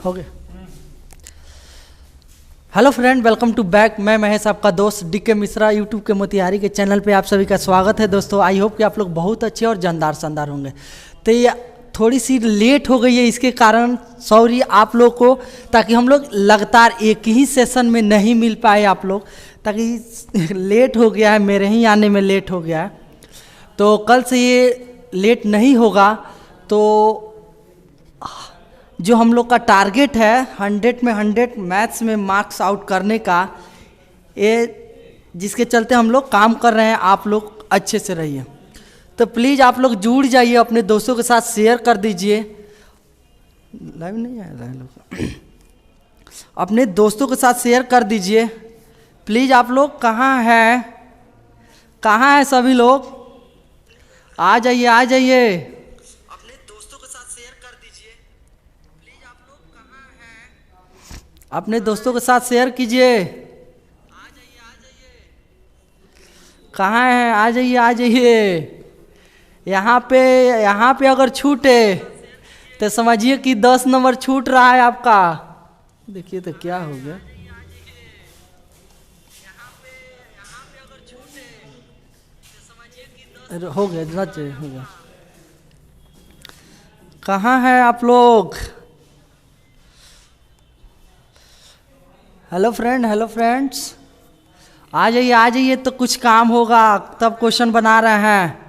हो गया। Hello friend, welcome to back. मैं महेश, आपका दोस्त डीके मिश्रा। यूट्यूब के मोतिहारी के चैनल पे आप सभी का स्वागत है दोस्तों। आई होप कि आप लोग बहुत अच्छे और जानदार शानदार होंगे। तो ये थोड़ी सी लेट हो गई है, इसके कारण सॉरी आप लोग को, ताकि हम लोग लगातार एक ही सेशन में नहीं मिल पाए आप लोग, ताकि लेट हो गया है, मेरे ही आने में लेट हो गया है। तो कल से ये लेट नहीं होगा। तो जो हम लोग का टारगेट है 100 में 100 मैथ्स में मार्क्स आउट करने का, ये जिसके चलते हम लोग काम कर रहे हैं। आप लोग अच्छे से रहिए। तो प्लीज़ आप लोग जुड़ जाइए, अपने दोस्तों के साथ शेयर कर दीजिए। लाइव नहीं आ रहा है लोग, अपने दोस्तों के साथ शेयर कर दीजिए प्लीज़। आप लोग कहाँ हैं सभी लोग? आ जाइए आ जाइए, अपने दोस्तों के साथ शेयर कर दीजिए प्लीज। आप लोग कहाँ हैं? अपने दोस्तों के साथ शेयर कीजिए। आ जाइए कहाँ हैं? आ जाइए। यहाँ पे अगर छूटे तो समझिए कि 10 नंबर छूट रहा है आपका। देखिए तो क्या हो गया। हो गया हो गया। कहाँ हैं आप लोग? हेलो फ्रेंड्स, आ जाइए तो कुछ काम होगा, तब क्वेश्चन बना रहे हैं।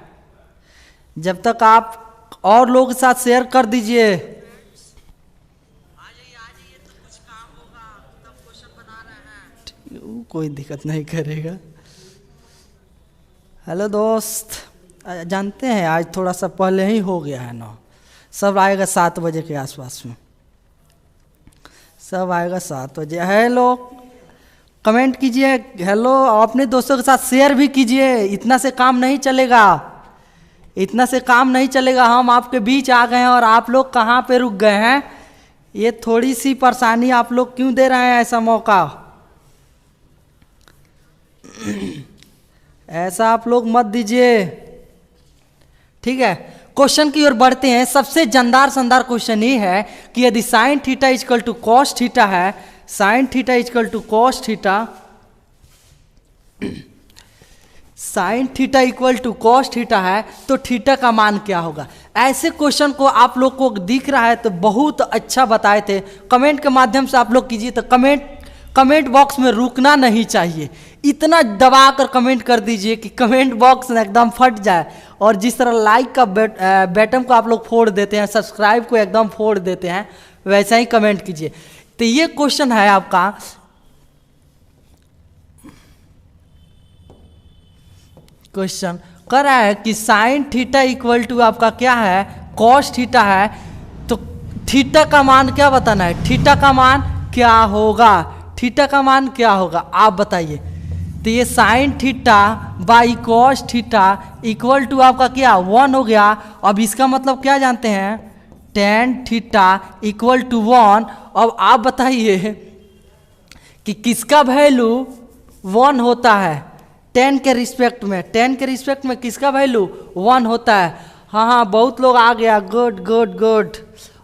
जब तक आप और लोगों के साथ शेयर कर दीजिए। आ जाइए तो कुछ काम होगा, तब क्वेश्चन बना रहे हैं। कोई दिक्कत नहीं करेगा। हेलो दोस्त, जानते हैं आज थोड़ा सा पहले ही हो गया है ना। सब आएगा 7 बजे के आसपास में, सब आएगा 7 बजे। हेलो, कमेंट कीजिए हेलो, अपने दोस्तों के साथ शेयर भी कीजिए। इतना से काम नहीं चलेगा। हम आपके बीच आ गए हैं और आप लोग कहाँ पे रुक गए हैं? ये थोड़ी सी परेशानी आप लोग क्यों दे रहे हैं ऐसा मौका? ऐसा आप लोग मत दीजिए, ठीक है। क्वेश्चन की ओर बढ़ते हैं। सबसे जानदार शानदार क्वेश्चन ये है कि यदि sine theta equal to cos theta है, sine theta equal to cos theta, sine theta equal to cos theta है तो थीटा का मान क्या होगा? ऐसे क्वेश्चन को आप लोग को दिख रहा है तो बहुत अच्छा बताए थे। कमेंट के माध्यम से आप लोग कीजिए। तो कमेंट बॉक्स में रुकना नहीं चाहिए, इतना दबा कर कमेंट कर दीजिए कि कमेंट बॉक्स एकदम फट जाए। और जिस तरह लाइक का बटन को आप लोग फोड़ देते हैं, सब्सक्राइब को एकदम फोड़ देते हैं, वैसा ही कमेंट कीजिए। तो ये क्वेश्चन है आपका, क्वेश्चन कर रहा है कि साइन थीटा इक्वल टू आपका क्या है? कॉस थीटा है। तो थीटा का मान क्या बताना है? थीटा का मान क्या होगा? आप बताइए। तो ये sine theta by cos theta equal to आपका क्या 1 हो गया। अब इसका मतलब क्या जानते हैं? Tan theta equal to 1। अब आप बताइए कि किसका वैल्यू 1 होता है? टेन के रिस्पेक्ट में किसका वैल्यू 1 होता है? हाँ, बहुत लोग आ गया। गुड।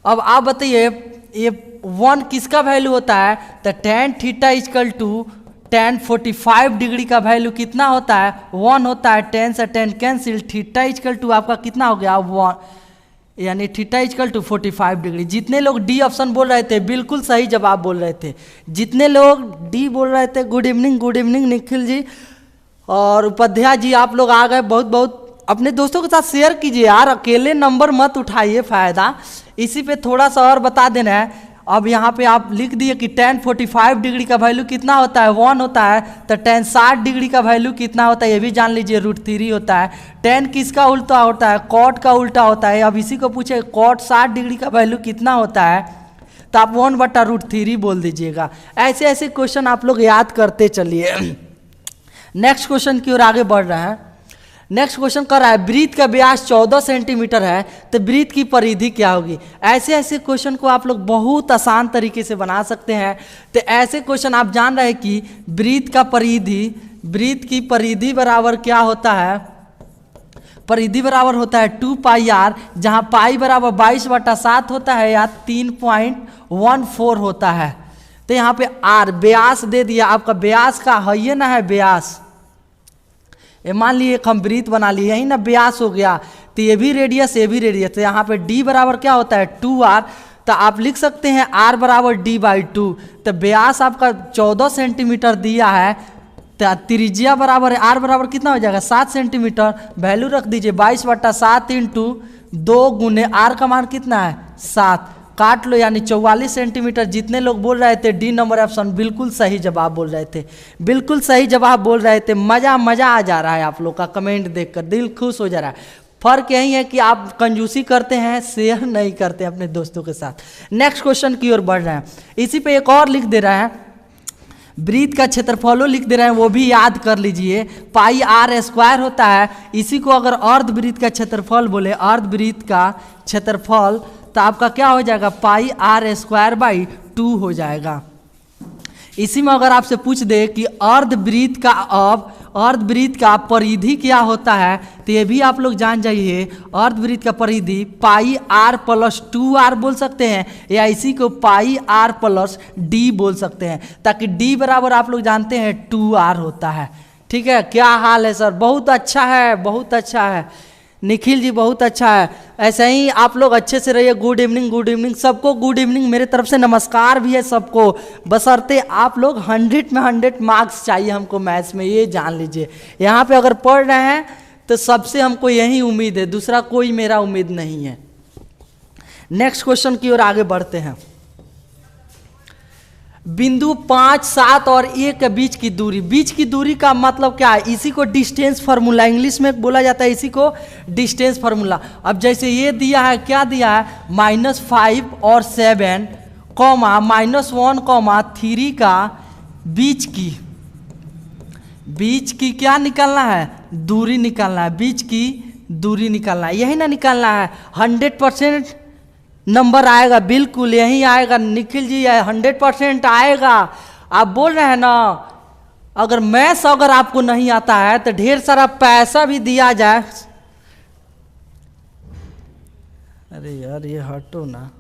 अब आप बताइए ये 1 किसका वैल्यू होता है? तो tan theta equal to tan 45 degree का वैल्यू कितना होता है? 1 होता है। 10 से 10 कैंसिल, थीटा इक्वल टू आपका कितना हो गया? 1, यानी थीटा इक्वल टू 45 डिग्री। जितने लोग डी ऑप्शन बोल रहे थे बिल्कुल सही जवाब बोल रहे थे। जितने लोग डी बोल रहे थे, गुड इवनिंग निखिल जी और उपाध्याय जी, आप लोग आ गए। बहुत अपने दोस्तों के साथ शेयर कीजिए यार, अकेले नंबर मत उठाइए, फायदा इसी पे थोड़ा सा और बता देना है। अब यहाँ पे आप लिख दिए कि tan 45 डिग्री का वैल्यू कितना होता है? 1 होता है। तो tan 60 डिग्री का वैल्यू कितना होता है? ये भी जान लीजिए, √3 होता है। tan किसका उल्टा होता है? cot का उल्टा होता है। अब इसी को पूछे cot 60 डिग्री का वैल्यू कितना होता है? तो आप 1/√3 बोल दीजिएगा। ऐसे क्वेश्चन आप लोग याद करते चलिए। नेक्स्ट क्वेश्चन की ओर आगे बढ़ रहे हैं। नेक्स्ट क्वेश्चन कर रहा है, वृत्त का व्यास 14 सेंटीमीटर है तो वृत्त की परिधि क्या होगी? ऐसे क्वेश्चन को आप लोग बहुत आसान तरीके से बना सकते हैं। तो ऐसे क्वेश्चन आप जान रहे हैं कि वृत्त की परिधि बराबर क्या होता है? परिधि बराबर होता है 2πr, जहाँ पाई बराबर 22/7 होता है या 3.14 होता है। तो यहाँ पे आर व्यास दे दिया, आपका व्यास का है ये ना है व्यास, ये मान लिए एक हम वृत्त बना लिए, यही ना व्यास हो गया, तो ये भी रेडियस ये भी रेडियस। तो यहाँ पे डी बराबर क्या होता है 2r, तो आप लिख सकते हैं r बराबर d/2। तो व्यास आपका 14 सेंटीमीटर दिया है, तो त्रिज्या बराबर है r बराबर कितना हो जाएगा 7 सेंटीमीटर, वैल्यू रख दीजिए 22/7 इंटू 2 गुने r का मान कितना है 7, काट लो, यानी 44 सेंटीमीटर। जितने लोग बोल रहे थे डी नंबर ऑप्शन बिल्कुल सही जवाब बोल रहे थे, बिल्कुल सही जवाब बोल रहे थे। मज़ा आ जा रहा है आप लोग का कमेंट देखकर, दिल खुश हो जा रहा है। फर्क यही है कि आप कंजूसी करते हैं, शेयर नहीं करते अपने दोस्तों के साथ। नेक्स्ट क्वेश्चन की ओर बढ़ रहे हैं। इसी पे एक और लिख दे रहा है, वृत्त का क्षेत्रफलों लिख दे रहे हैं, वो भी याद कर लीजिए। पाई r स्क्वायर होता है, इसी को अगर अर्धवृत्त का क्षेत्रफल बोले, अर्धवृत्त का क्षेत्रफल, तो आपका क्या हो जाएगा पाई r²/2 हो जाएगा। इसी में अगर आपसे पूछ दे कि अर्धवृत्त का परिधि क्या होता है, तो ये भी आप लोग जान जाइए। अर्धवृत्त का परिधि पाई r + 2r बोल सकते हैं, या इसी को पाई r + d बोल सकते हैं, ताकि d बराबर आप लोग जानते हैं 2r होता है। ठीक है, क्या हाल है सर? बहुत अच्छा है, बहुत अच्छा है निखिल जी, बहुत अच्छा है। ऐसे ही आप लोग अच्छे से रहिए। गुड इवनिंग सबको, गुड इवनिंग। मेरे तरफ से नमस्कार भी है सबको, बशर्ते आप लोग 100 में 100 मार्क्स चाहिए हमको मैथ्स में, ये जान लीजिए। यहाँ पे अगर पढ़ रहे हैं तो सबसे हमको यही उम्मीद है, दूसरा कोई मेरा उम्मीद नहीं है। नेक्स्ट क्वेश्चन की ओर आगे बढ़ते हैं। बिंदु 5, 7 और 1 के बीच की दूरी, बीच की दूरी का मतलब क्या है? इसी को डिस्टेंस फार्मूला इंग्लिश में बोला जाता है, इसी को डिस्टेंस फार्मूला। अब जैसे ये दिया है, क्या दिया है -5 और 7, -1, 3 का बीच की क्या निकालना है? दूरी निकालना है, बीच की दूरी निकालना है, यही ना निकालना है। 100% नंबर आएगा, बिल्कुल यही आएगा निखिल जी, 100% आएगा। आप बोल रहे हैं ना, अगर मैथ्स अगर आपको नहीं आता है तो ढेर सारा पैसा भी दिया जाए। अरे यार ये हटो ना,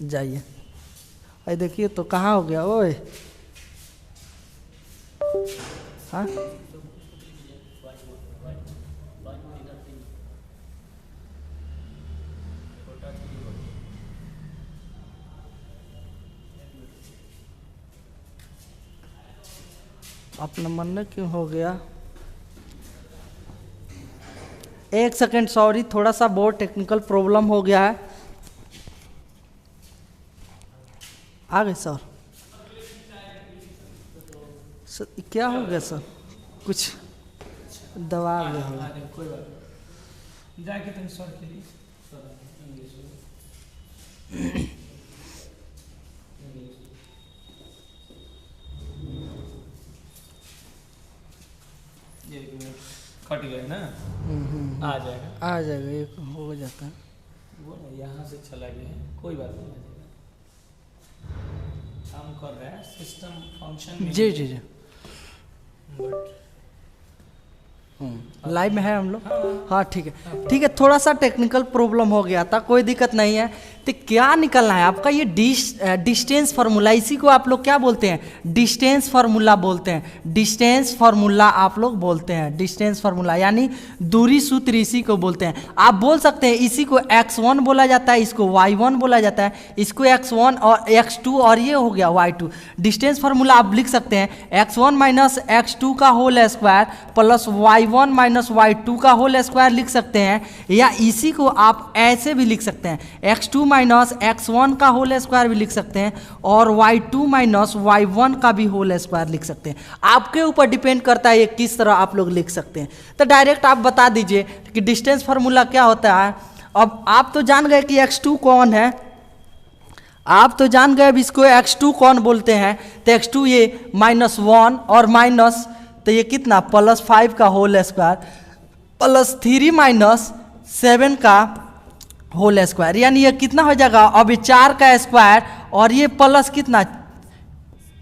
जाइए। अरे देखिए तो कहाँ हो गया ओए, हाँ अपना मन में क्यों हो गया? 1 सेकेंड, सॉरी, थोड़ा सा बहुत टेक्निकल प्रॉब्लम हो गया है। आ गए सर? क्या हो गया सर? कुछ दवा आ गया होगा। जाके तुम सर के लिए कट गए ना, आ जाएगा, एक हो जाता है। वो यहाँ से चला गया, कोई बात नहीं, काम कर रहा है सिस्टम फंक्शन में। जी बट लाइव में है हम लोग। हाँ ठीक है, ठीक है, थोड़ा सा टेक्निकल प्रॉब्लम हो गया था, कोई दिक्कत नहीं है। तो क्या निकलना है आपका? ये डिस्टेंस फार्मूला, इसी को आप लोग क्या बोलते हैं? डिस्टेंस फार्मूला बोलते हैं। डिस्टेंस फार्मूला आप लोग बोलते हैं, डिस्टेंस फार्मूला यानी दूरी सूत्र, इसी को बोलते हैं। आप बोल सकते हैं इसी को x1 बोला जाता है, इसको y1 बोला जाता है, इसको x1 और x2, और ये हो गया y2। डिस्टेंस फार्मूला आप लिख सकते हैं x1 - x2 का whole square plus y1 - y2 का होल स्क्वायर लिख सकते हैं, या इसी को आप ऐसे भी लिख सकते हैं x2 - x1 का होल स्क्वायर भी लिख सकते हैं, और y2 - y1 का भी होल स्क्वायर लिख सकते हैं। आपके ऊपर डिपेंड करता है ये किस तरह आप लोग लिख सकते हैं। तो डायरेक्ट आप बता दीजिए कि डिस्टेंस फार्मूला क्या होता है। अब आप तो जान गए कि x2 कौन है, आप तो जान गए अब इसको x2 कौन बोलते हैं। तो x2 ये -1 और माइनस, तो ये कितना +5 का होल स्क्वायर प्लस 3 - 7 का होल स्क्वायर, यानी ये कितना हो जाएगा? अब ये 4 का स्क्वायर और ये प्लस कितना,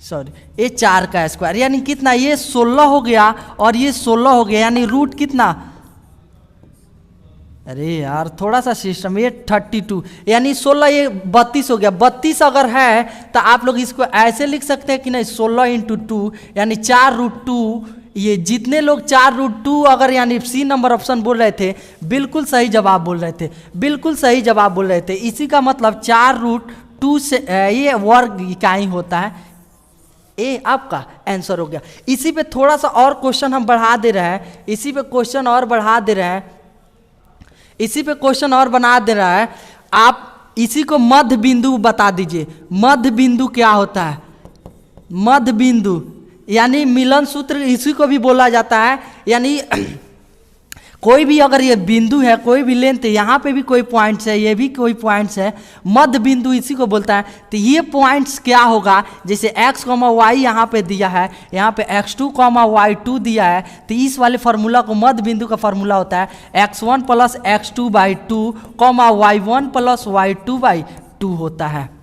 सॉरी, ये 4 का स्क्वायर, यानी कितना? ये 16 हो गया और ये 16 हो गया, यानी रूट कितना अरे यार थोड़ा सा सिस्टम, ये 32 यानी 16, ये 32 हो गया। 32 अगर है तो आप लोग इसको ऐसे लिख सकते हैं कि नहीं, 16 × 2 यानी 4√2। ये जितने लोग 4√2 अगर यानी सी नंबर ऑप्शन बोल रहे थे, बिल्कुल सही जवाब बोल रहे थे, बिल्कुल सही जवाब बोल रहे थे। इसी का मतलब 4√2 से ये वर्ग इकाई होता है। ए आपका आंसर हो गया। इसी पे थोड़ा सा और क्वेश्चन हम बढ़ा दे रहे हैं, इसी पे क्वेश्चन और बढ़ा दे रहे हैं, इसी पे क्वेश्चन और बना दे रहा है। आप इसी को मध्य बिंदु बता दीजिए। मध्य बिंदु क्या होता है? मध्य बिंदु यानी मिलन सूत्र, इसी को भी बोला जाता है। यानी कोई भी अगर ये बिंदु है, कोई भी लेंथ है, यहाँ पे भी कोई पॉइंट्स है, ये भी कोई पॉइंट्स है, मध्य बिंदु इसी को बोलता है। तो ये पॉइंट्स क्या होगा, जैसे x, y यहाँ पे दिया है, यहाँ पे x2, y2 दिया है, तो इस वाले फार्मूला को मध्य बिंदु का फार्मूला होता है x1 + x2/2, y1 + y2/2 होता है।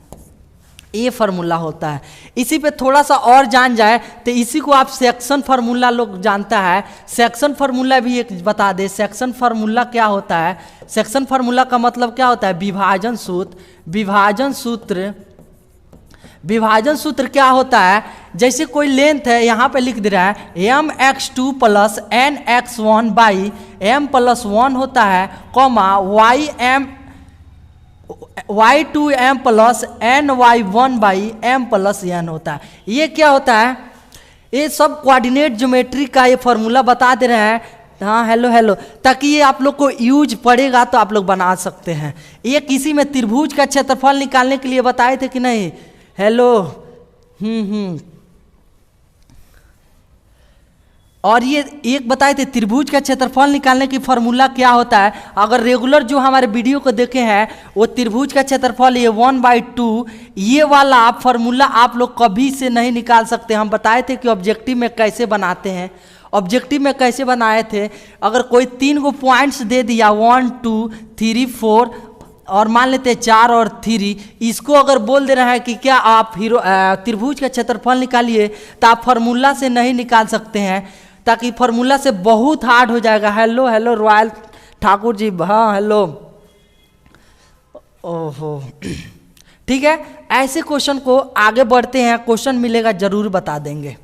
ये फार्मूला होता है। इसी पे थोड़ा सा और जान जाए तो इसी को आप सेक्शन फार्मूला लोग जानता है। सेक्शन फार्मूला भी एक बता दे। सेक्शन फार्मूला क्या होता है? सेक्शन फार्मूला का मतलब क्या होता है? विभाजन सूत्र। विभाजन सूत्र क्या होता है? जैसे कोई लेंथ है, यहाँ पे लिख दे रहा है mx2 + nx1/m + 1 होता है, y2m + ny1/m + n होता है। ये क्या होता है? ये सब कोऑर्डिनेट ज्योमेट्री का ये फार्मूला बता दे रहे हैं। हाँ हेलो, ताकि ये आप लोग को यूज पड़ेगा तो आप लोग बना सकते हैं। ये किसी में त्रिभुज का क्षेत्रफल निकालने के लिए बताए थे कि नहीं? हेलो और ये एक बताए थे त्रिभुज का क्षेत्रफल निकालने की फार्मूला क्या होता है। अगर रेगुलर जो हमारे वीडियो को देखे हैं, वो त्रिभुज का क्षेत्रफल ये 1/2, ये वाला आप फार्मूला आप लोग कभी से नहीं निकाल सकते। हम बताए थे कि ऑब्जेक्टिव में कैसे बनाते हैं। ऑब्जेक्टिव में कैसे बनाए थे? अगर कोई 3 को पॉइंट्स दे दिया 1 2 3 4 और मान लेते हैं 4 और 3, इसको अगर बोल दे रहा है कि क्या आप त्रिभुज का क्षेत्रफल निकालिए, तो आप फार्मूला से नहीं निकाल सकते हैं, ताकि फार्मूला से बहुत हार्ड हो जाएगा। हेलो रॉयल ठाकुर जी, हाँ हेलो, ओहो ठीक है। ऐसे क्वेश्चन को आगे बढ़ते हैं, क्वेश्चन मिलेगा जरूर बता देंगे।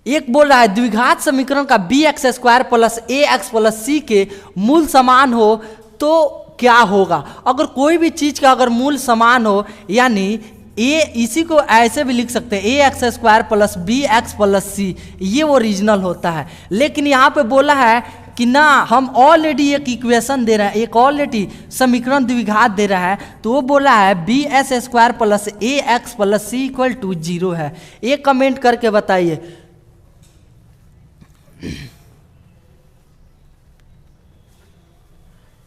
एक बोल रहा है द्विघात समीकरण का bx² + ax + c के मूल समान हो तो क्या होगा। अगर कोई भी चीज का अगर मूल समान हो, यानी इसी को ऐसे भी लिख सकते हैं ax² + bx + c, ये ओरिजिनल होता है। लेकिन यहाँ पे बोला है कि ना, हम ऑलरेडी एक इक्वेशन दे रहे हैं, एक ऑलरेडी समीकरण द्विघात दे रहा है, तो वो बोला है bs² + ax + c = 0 है। ये कमेंट करके बताइए।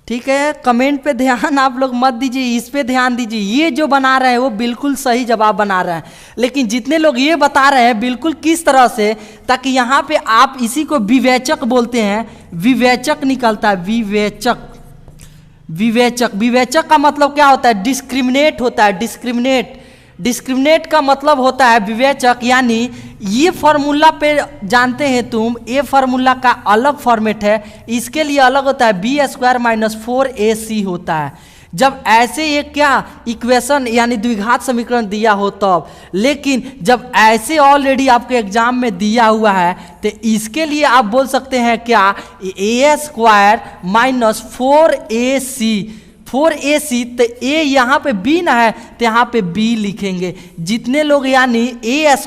ठीक है, कमेंट पे ध्यान आप लोग मत दीजिए, इस पे ध्यान दीजिए। ये जो बना रहे हैं वो बिल्कुल सही जवाब बना रहे हैं, लेकिन जितने लोग ये बता रहे हैं बिल्कुल किस तरह से, ताकि यहाँ पे आप इसी को विवेचक बोलते हैं, विवेचक निकलता है। विवेचक का मतलब क्या होता है? डिस्क्रिमिनेट होता है। डिस्क्रिमिनेट का मतलब होता है विवेचक। यानी ये फार्मूला पे जानते हैं तुम, ये फार्मूला का अलग फॉर्मेट है, इसके लिए अलग होता है, b² - 4ac होता है। जब ऐसे एक क्या इक्वेशन यानी द्विघात समीकरण दिया हो तब, लेकिन जब ऐसे ऑलरेडी आपके एग्जाम में दिया हुआ है, तो इसके लिए आप बोल सकते हैं क्या, a² - 4ac। तो a यहाँ पे b ना है, तो यहाँ पे b लिखेंगे। जितने लोग यानी a² -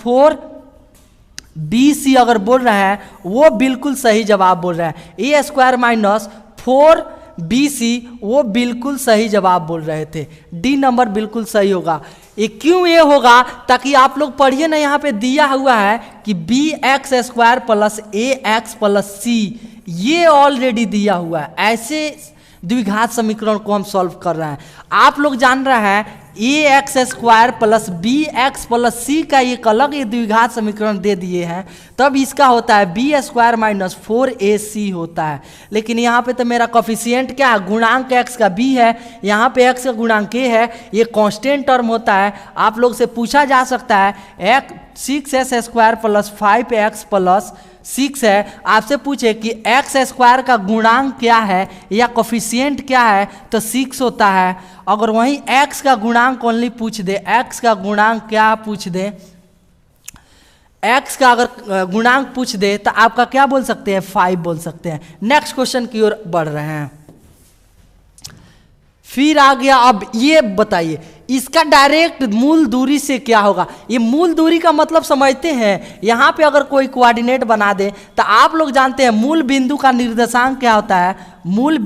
4bc अगर बोल रहे हैं, वो बिल्कुल सही जवाब बोल रहे हैं। a² - 4bc वो बिल्कुल सही जवाब बोल रहे थे। डी नंबर बिल्कुल सही होगा। ये क्यों ये होगा? ताकि आप लोग पढ़िए ना, यहाँ पे दिया हुआ है कि bx² + ax + c, ये ऑलरेडी दिया हुआ है। ऐसे द्विघात समीकरण को हम सॉल्व कर रहे हैं। आप लोग जान रहे हैं ax² + bx + c का एक अलग ये द्विघात समीकरण दे दिए हैं, तब इसका होता है b² - 4ac होता है। लेकिन यहाँ पे तो मेरा कोफिशिएंट क्या है, गुणांक x का b है, यहाँ पे x का गुणांक a है, ये कांस्टेंट टर्म होता है। आप लोग से पूछा जा सकता है 6s² + 5x + 6 है, आपसे पूछे कि एक्स स्क्वायर का गुणांक क्या है या कोफिशिएंट क्या है तो 6 होता है। अगर वहीं एक्स का गुणांक ओनली पूछ दे, एक्स का गुणांक क्या पूछ दे, एक्स का अगर गुणांक पूछ दे तो आपका क्या बोल सकते हैं, 5 बोल सकते हैं। नेक्स्ट क्वेश्चन की ओर बढ़ रहे हैं। फिर आ गया, अब ये बताइए इसका डायरेक्ट मूल दूरी से क्या होगा। ये मूल दूरी का मतलब समझते हैं, यहां पे अगर कोई कोऑर्डिनेट बना दे तो आप लोग जानते हैं मूल बिंदु का निर्देशांक क्या होता है। मूल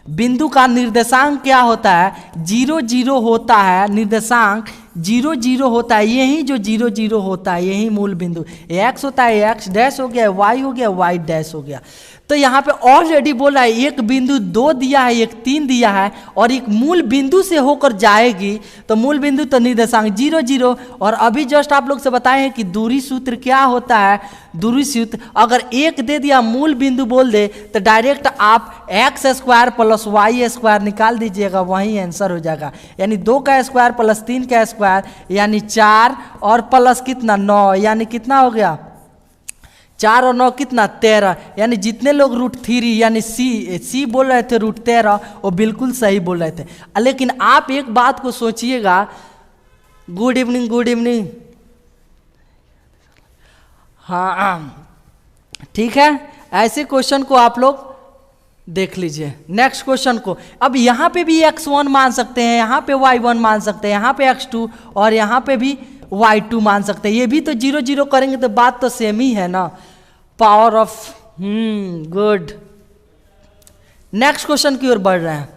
बिंदु का निर्देशांक क्या होता है, 0 0 होता है, निर्देशांक 0 0 होता है। यही जो 0 0 होता है यही मूल बिंदु, एक्स होता है, एक्स डैश हो गया, वाई हो गया, वाई डैश हो गया। तो यहाँ पे ऑलरेडी बोला है एक बिंदु 2 दिया है, एक 3 दिया है और एक मूल बिंदु से होकर जाएगी, तो मूल बिंदु तो निर्देशांक 0 0। और अभी जस्ट आप लोग से बताए हैं कि दूरी सूत्र क्या होता है। दूरी सूत्र अगर 1 दे दिया, मूल बिंदु बोल दे तो डायरेक्ट आप X square plus Y square निकाल दीजिएगा, वही आंसर हो जाएगा। यानी 2 का स्क्वायर प्लस 3 का स्क्वायर यानी 4 और प्लस कितना 9, यानी कितना हो गया 4 और 9 कितना 13। यानी जितने लोग √3 यानी सी बोल रहे थे √13 वो बिल्कुल सही बोल रहे थे। लेकिन आप एक बात को सोचिएगा, गुड इवनिंग, गुड इवनिंग, हाँ ठीक है, ऐसे क्वेश्चन को आप लोग देख लीजिए। नेक्स्ट क्वेश्चन को, अब यहाँ पे भी x1 मान सकते हैं, यहाँ पे y1 मान सकते हैं, यहाँ पे x2 और यहाँ पे भी y2 मान सकते हैं। ये भी तो 0 0 करेंगे तो बात तो सेम ही है ना। Power of good. Next question की ओर बढ़ रहे हैं।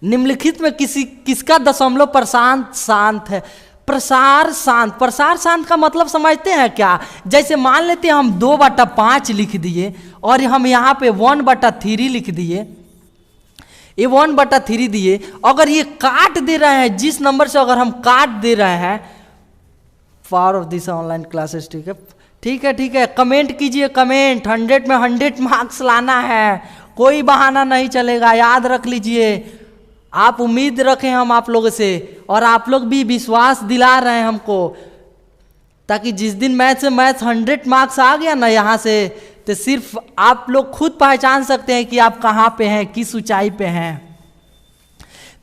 निम्नलिखित में किसका दशमलव प्रशांत शांत है। प्रसार शांत का मतलब समझते हैं क्या। जैसे मान लेते हैं हम 2/5 लिख दिए और हम यहाँ पे 1/3 लिख दिए, ये 1/3 दिए। अगर ये काट दे रहे हैं, जिस नंबर से अगर हम काट दे रहे हैं, power of this online classes, ठीक है ठीक है ठीक है, कमेंट कीजिए, कमेंट 100 में 100 मार्क्स लाना है, कोई बहाना नहीं चलेगा, याद रख लीजिए। आप उम्मीद रखें हम आप लोगों से और आप लोग भी विश्वास दिला रहे हैं हमको, ताकि जिस दिन मैथ से 100 मार्क्स आ गया ना यहाँ से, तो सिर्फ आप लोग खुद पहचान सकते हैं कि आप कहाँ पे हैं, किस ऊंचाई पे हैं।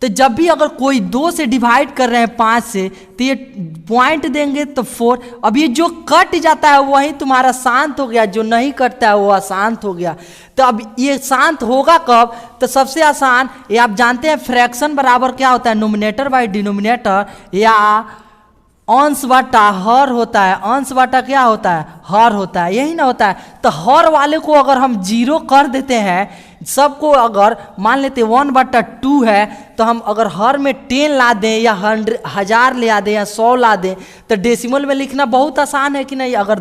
तो जब भी अगर कोई 2 से डिवाइड कर रहे हैं 5 से, तो ये पॉइंट देंगे तो 4। अब ये जो कट जाता है वही तुम्हारा शांत हो गया, जो नहीं कटता है वो अशांत हो गया। तो अब ये शांत होगा कब, तो सबसे आसान ये आप जानते हैं, फ्रैक्शन बराबर क्या होता है, नोमिनेटर बाय डिनोमिनेटर, या अंश बटा हर होता है। अंश बटा क्या होता है, हर होता है, यही ना होता है। तो हर वाले को अगर हम 0 कर देते हैं, सबको अगर मान लेते 1/2 है, तो हम अगर हर में 10 ला दें या 1000 ला दें या 100 ला दें, तो डेसिमल में लिखना बहुत आसान है कि नहीं। अगर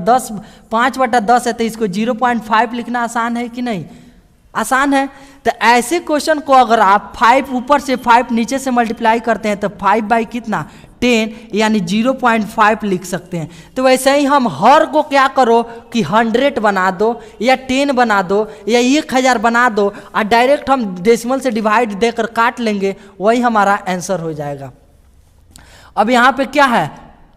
5/10 है तो इसको 0.5 लिखना आसान है कि नहीं, आसान है। तो ऐसे क्वेश्चन को अगर आप 5 ऊपर से 5 नीचे से मल्टीप्लाई करते हैं तो 5 कितना 10 यानी 0.5 लिख सकते हैं। तो वैसे ही हम हर को क्या करो कि 100 बना दो या 10 बना दो या 1000 बना दो और डायरेक्ट हम डेसिमल से डिवाइड देकर काट लेंगे, वही हमारा आंसर हो जाएगा। अब यहाँ पे क्या है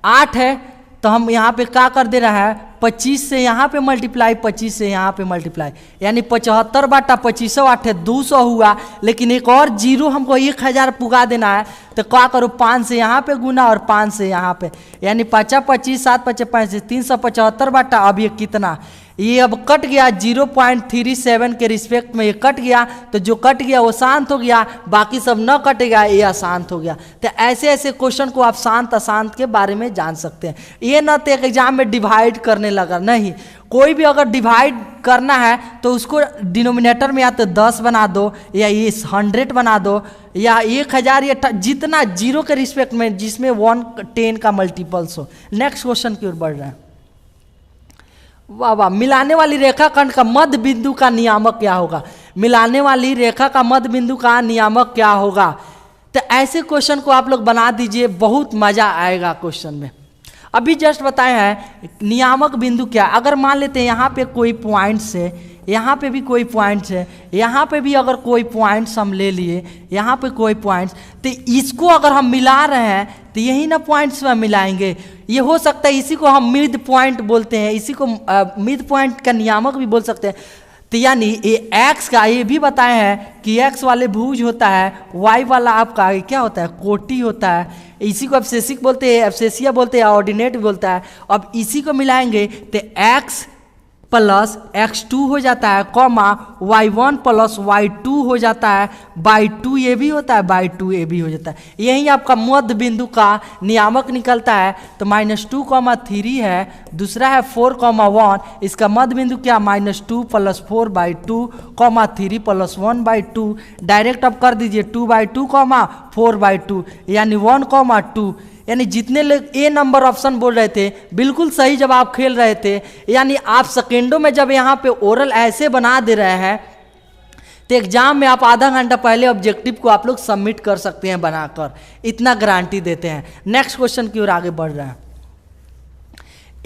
8 है, तो हम यहाँ पे क्या कर दे रहा है 25 से यहाँ पे मल्टीप्लाई, 25 से यहाँ पे मल्टीप्लाई, यानी 75/25 8 है 200 हुआ। लेकिन एक और 0 हमको 1000 पुगा देना है, तो क्या करो 5 से यहाँ पे गुना और 5 से यहाँ पे, यानी 5 25 7 5 5 375 अब ये कितना, ये अब कट गया 0.37 के रिस्पेक्ट में, ये कट गया। तो जो कट गया वो शांत हो गया, बाकी सब न कटेगा, ये अशांत हो गया। तो ऐसे ऐसे क्वेश्चन को आप शांत अशांत के बारे में जान सकते हैं। ये न तो एग्जाम में डिवाइड करने लगा, नहीं, कोई भी अगर डिवाइड करना है तो उसको डिनोमिनेटर में या तो 10 बना दो या ये 100 बना दो या 1000 या जितना 0 के रिस्पेक्ट में जिसमें 110 का मल्टीपल्स हो। नेक्स्ट क्वेश्चन की ओर बढ़ रहे हैं। वाह वाह, मिलाने वाली रेखाखंड का मध्य बिंदु का नियामक क्या होगा। मिलाने वाली रेखा का मध्य बिंदु का नियामक क्या होगा। तो ऐसे क्वेश्चन को आप लोग बना दीजिए, बहुत मजा आएगा क्वेश्चन में। अभी जस्ट बताए हैं नियामक बिंदु क्या। अगर मान लेते हैं यहाँ पे कोई पॉइंट से यहाँ पे भी कोई पॉइंट्स है, यहाँ पे भी अगर कोई पॉइंट्स हम ले लिए, यहाँ पे कोई पॉइंट्स, तो इसको अगर हम मिला रहे हैं तो यही ना पॉइंट्स में मिलाएंगे। ये हो सकता है, इसी को हम मिड पॉइंट बोलते हैं, इसी को मिड पॉइंट का नियामक भी बोल सकते हैं। तो यानी ये एक्स का, ये भी बताए हैं कि एक्स वाले भुज होता है, वाई वाला आपका क्या होता है, कोटि होता है। इसी को एब्सेसिक बोलते हैं, एब्सेसिया बोलते हैं, ऑर्डिनेट बोलता है। अब इसी को मिलाएंगे तो एक्स प्लस x2 हो जाता है, कॉमा y1 प्लस y2 हो जाता है, बाई 2 ये भी होता है, बाई 2 ये भी हो जाता है। यही आपका मध्य बिंदु का नियामक निकलता है। तो -2,3 है, दूसरा है 4,1, इसका मध्य बिंदु क्या, -2 plus 4 by 2, 3 plus 1 by 2। Direct अब कर दीजिए 2/2, 4/2, यानी 1,2। यानी जितने लोग ए नंबर ऑप्शन बोल रहे थे बिल्कुल सही जवाब खेल रहे थे। यानी आप सेकेंडों में जब यहाँ पे ओरल ऐसे बना दे रहे हैं तो एग्जाम में आप आधा घंटा पहले ऑब्जेक्टिव को आप लोग सबमिट कर सकते हैं बनाकर, इतना गारंटी देते हैं। नेक्स्ट क्वेश्चन की ओर आगे बढ़ रहे हैं।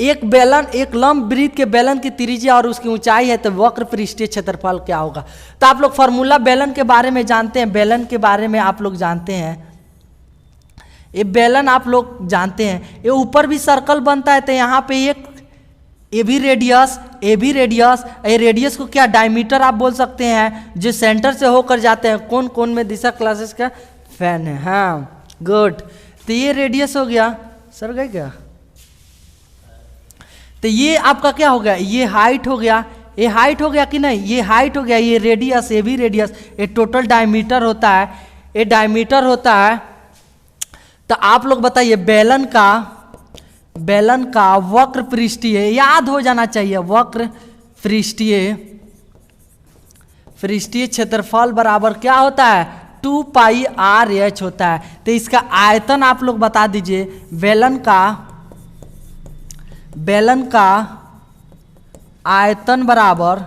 एक बेलन, एक लंब वृत्त के बेलन की त्रिज्या और उसकी ऊंचाई है तो वक्र पृष्ठीय क्षेत्रफल क्या होगा। तो आप लोग फॉर्मूला बेलन के बारे में जानते हैं, बेलन के बारे में आप लोग जानते हैं। ये बेलन आप लोग जानते हैं, ये ऊपर भी सर्कल बनता है तो यहाँ पे एक ए भी रेडियस, ए भी रेडियस, ये रेडियस को क्या डायमीटर आप बोल सकते हैं, जो सेंटर से होकर जाते हैं। कौन कौन में दिशा क्लासेस का फैन है, हाँ गुड। तो ये रेडियस हो गया, सर गए क्या। तो ये आपका क्या हो गया, ये हाइट हो गया, ये हाइट हो गया कि नहीं, ये हाइट हो गया, ये रेडियस, ये भी रेडियस, ये टोटल डायमीटर होता है, ये डायमीटर होता है। तो आप लोग बताइए बेलन का वक्र पृष्ठीय, याद हो जाना चाहिए, वक्र पृष्ठीय क्षेत्रफल बराबर क्या होता है, 2πr/h होता है। तो इसका आयतन आप लोग बता दीजिए, बेलन का आयतन बराबर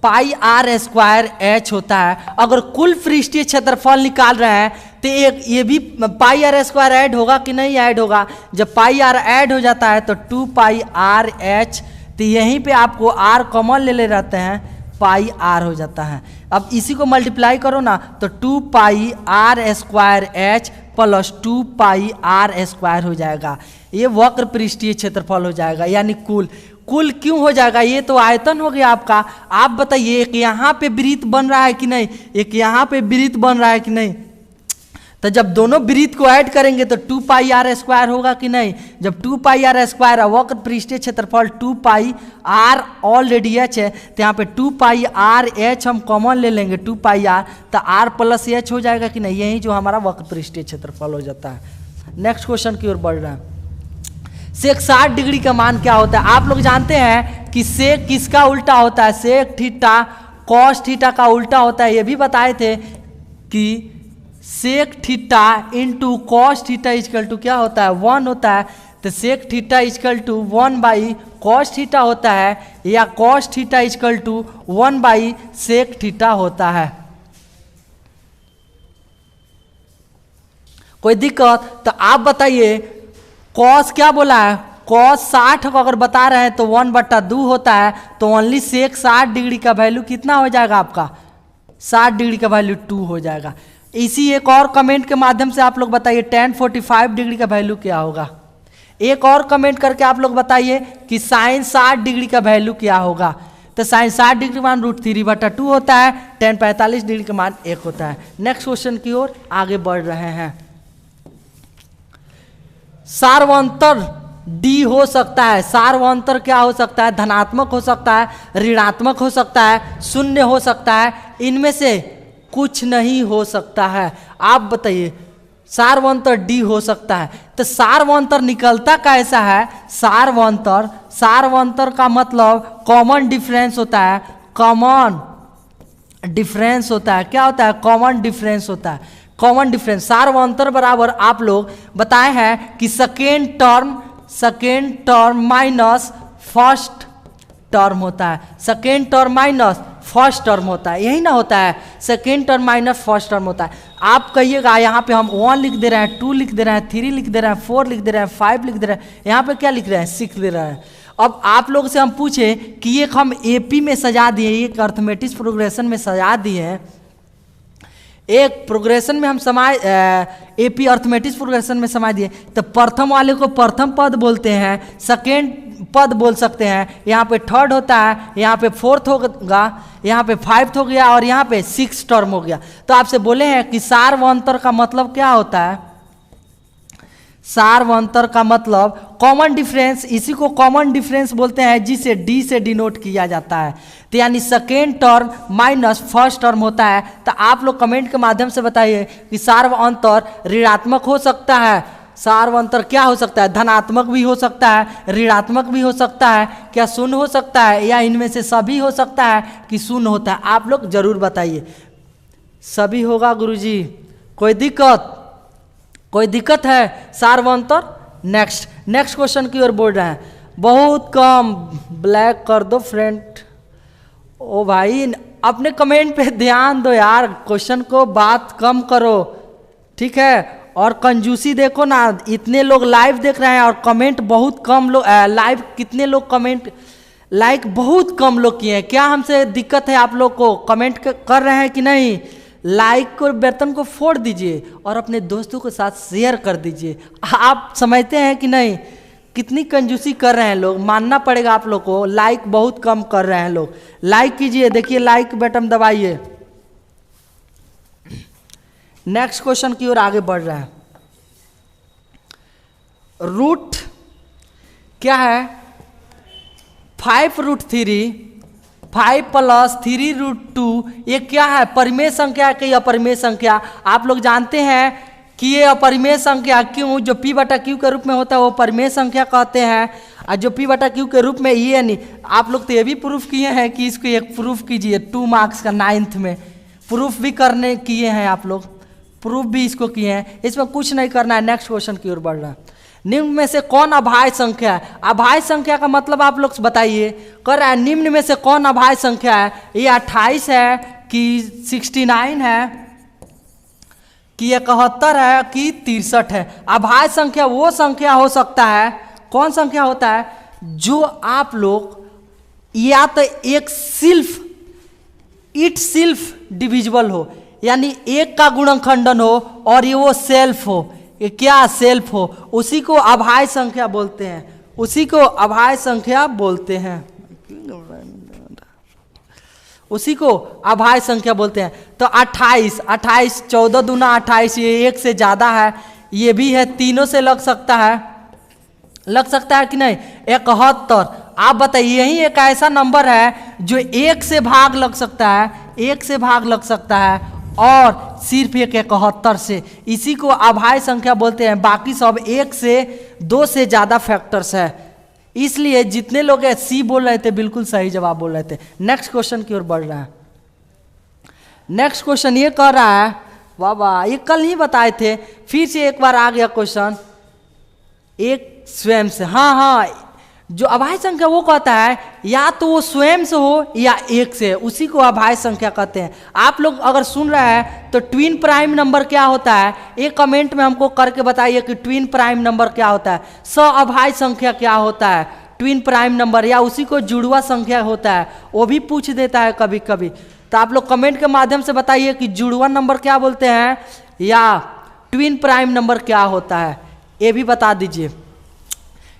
πr² होता है। अगर कुल पृष्ठीय क्षेत्रफल निकाल रहे हैं तो ये भी πr² ऐड होगा कि नहीं ऐड होगा। जब πr ऐड हो जाता है तो 2πr/h, तो यहीं पे आपको r कॉमन ले रहते हैं, πr हो जाता है। अब इसी को मल्टीप्लाई करो ना तो 2πr² प्लस 2πr² हो जाएगा। ये वक्र पृष्ठीय क्षेत्रफल हो जाएगा, यानी कुल क्यों हो जाएगा, ये तो आयतन हो गया आपका। आप बताइए एक यहाँ पे वृत्त बन रहा है कि नहीं, एक यहाँ पे वृत्त बन रहा है कि नहीं। तो जब दोनों वृत्त को ऐड करेंगे तो 2πr² होगा कि नहीं। जब 2πr² वक्र पृष्ठीय क्षेत्रफल 2πr ऑलरेडी h है, तो यहाँ पे 2πr/h हम कॉमन ले लेंगे, 2πr, तो r प्लस h हो जाएगा कि नहीं। यही जो हमारा वक्र पृष्ठीय क्षेत्रफल हो जाता है। नेक्स्ट क्वेश्चन की ओर बढ़ रहा है। सेक 60 डिग्री का मान क्या होता है। आप लोग जानते हैं कि सेक किसका उल्टा होता है, सेक थीटा कॉस थीटा का उल्टा होता है। ये भी बताए थे कि sec theta into cos theta equal to क्या होता है, 1 होता है। तो sec theta equal to 1/cos theta होता है, या कॉस थीटा इजकल टू 1/सेक थीटा होता है। कोई दिक्कत। तो आप बताइए कॉस क्या बोला है, कॉस 60 को अगर बता रहे हैं तो 1/2 होता है, तो ओनली सेक 60 डिग्री का वैल्यू कितना हो जाएगा आपका, 60 डिग्री का वैल्यू 2 हो जाएगा। इसी एक और कमेंट के माध्यम से आप लोग बताइए tan 45 डिग्री का वैल्यू क्या होगा। एक और कमेंट करके आप लोग बताइए कि साइन 60 डिग्री का वैल्यू क्या होगा। तो साइन 60 डिग्री का मान √3/2 होता है, tan 45 डिग्री का मान 1 होता है। नेक्स्ट क्वेश्चन की ओर आगे बढ़ रहे हैं। सार्वंतर डी हो सकता है, सार्वंतर क्या हो सकता है, धनात्मक हो सकता है, ऋणात्मक हो सकता है, शून्य हो सकता है, इनमें से कुछ नहीं हो सकता है। आप बताइए सार्वंतर डी हो सकता है। तो सार्वंतर निकलता कैसा है, सार्वंतर का मतलब कॉमन डिफरेंस होता है, कॉमन डिफरेंस होता है। क्या होता है, कॉमन डिफरेंस होता है, कॉमन डिफरेंस। सार्वंतर बराबर आप लोग बताए हैं कि second term minus first term होता है, second term minus first term होता है, यही ना होता है, second term minus first term होता है। आप कहिएगा यहाँ पे हम 1 लिख दे रहे हैं, 2 लिख दे रहे हैं, 3 लिख दे रहे हैं, 4 लिख दे रहे हैं, 5 लिख दे रहे हैं, यहाँ पे क्या लिख रहे हैं, 6 दे रहे हैं। अब आप लोग से हम पूछे कि ये हम एपी में सजा दिए, एक अर्थमेटिक प्रोग्रेशन में सजा दिए हैं, एक प्रोग्रेशन में हम एपी अर्थमेटिक प्रोग्रेशन में समा दिए, तो प्रथम वाले को प्रथम पद बोलते हैं, सेकेंड पद बोल सकते हैं, यहाँ पे थर्ड होता है, यहाँ पे फोर्थ होगा, यहाँ पे फाइव्थ हो गया और यहाँ पे सिक्स टर्म हो गया। तो आपसे बोले हैं कि सार्वंतर का मतलब क्या होता है? सार्वंतर का मतलब कॉमन डिफरेंस, इसी को कॉमन डिफरेंस बोलते हैं, जिसे डी से डिनोट किया जाता है। तो यानी second term minus first term होता है। तो आप लोग कमेंट के माध्यम से बताइए कि सार्वंतर ऋणात्मक हो सकता है, सार्वंतर क्या हो सकता है? धनात्मक भी हो सकता है, ऋणात्मक भी हो सकता है, क्या शून्य हो सकता है, या इनमें से सभी हो सकता है कि शून्य होता है? आप लोग जरूर बताइए। सभी होगा गुरुजी, कोई दिक्कत है सार्वंतर? नेक्स्ट क्वेश्चन की ओर बोल रहे हैं। बहुत कम, ब्लैक कर दो फ्रेंड। ओ भाई अपने कमेंट पे ध्यान दो यार, क्वेश्चन को बात कम करो, ठीक है? और कंजूसी देखो ना, इतने लोग लाइव देख रहे हैं और कमेंट बहुत कम लोग, लाइव कितने लोग कमेंट लाइक बहुत कम लोग किए हैं। क्या हमसे दिक्कत है? आप लोग को कमेंट कर रहे हैं कि नहीं? लाइक को बटन को फोड़ दीजिए और अपने दोस्तों के साथ शेयर कर दीजिए। आप समझते हैं कि नहीं कितनी कंजूसी कर रहे हैं लोग? मानना पड़ेगा आप लोग को, लाइक बहुत कम कर रहे हैं लोग। लाइक कीजिए, देखिए लाइक बटन दबाइए। नेक्स्ट क्वेश्चन की ओर आगे बढ़ रहे हैं। रूट क्या है? 5√3 5 + 3√2, ये क्या है? परिमेय संख्या है कि अपरिमेय संख्या? आप लोग जानते हैं कि ये अपरिमेय संख्या क्यों, जो p/q के रूप में होता है वो परिमेय संख्या कहते हैं, और जो p/q के रूप में ये नहीं। आप लोग तो ये भी प्रूफ किए हैं कि इसको एक प्रूफ कीजिए, 2 मार्क्स का 9th में प्रूफ भी करने किए हैं आप लोग, प्रूफ भी इसको किए हैं, इसमें कुछ नहीं करना है। नेक्स्ट क्वेश्चन की ओर बढ़ रहा है। निम्न में से कौन अभाज्य संख्या है? अभाज्य संख्या का मतलब आप लोग बताइए। कर रहा है निम्न में से कौन अभाज्य संख्या है? ये 28 है कि 69 है कि 71 है कि 63 है? अभाज्य संख्या वो संख्या हो सकता है, कौन संख्या होता है? जो आप लोग या तो एक इट सेल्फ डिविजिबल हो, यानी एक का गुणनखंडन हो और ये वो सेल्फ हो, ये क्या सेल्फ हो, उसी को अभाज्य संख्या बोलते हैं, उसी को अभाज्य संख्या बोलते हैं, उसी को अभाज्य संख्या बोलते हैं। तो 28 14 दूना 28, ये एक से ज्यादा है, ये भी है, तीनों से लग सकता है कि नहीं? 71। आप बताइए, यही एक ऐसा नंबर है जो एक से भाग लग सकता है, एक से भाग लग सकता है और सिर्फ एक 71 से, इसी को अभाज्य संख्या बोलते हैं। बाकी सब एक से 2 से ज्यादा फैक्टर्स है। इसलिए जितने लोग सी बोल रहे थे बिल्कुल सही जवाब बोल रहे थे। नेक्स्ट क्वेश्चन की ओर बढ़ रहा है। नेक्स्ट क्वेश्चन ये कह रहा है, वाह वाह, ये कल ही बताए थे, फिर से एक बार आ गया क्वेश्चन। एक स्वयं से, हाँ, जो अभाज्य संख्या वो कहता है या तो वो स्वयं से हो या एक से, उसी को अभाज्य संख्या कहते हैं। आप लोग अगर सुन रहे हैं तो ट्विन प्राइम नंबर क्या होता है, एक कमेंट में हमको करके बताइए कि ट्विन प्राइम नंबर क्या होता है, अभाज्य संख्या क्या होता है, ट्विन प्राइम नंबर, या उसी को जुड़वा संख्या होता है, वो भी पूछ देता है कभी कभी। तो आप लोग कमेंट के माध्यम से बताइए कि जुड़वा नंबर क्या बोलते हैं या ट्विन प्राइम नंबर क्या होता है, ये भी बता दीजिए।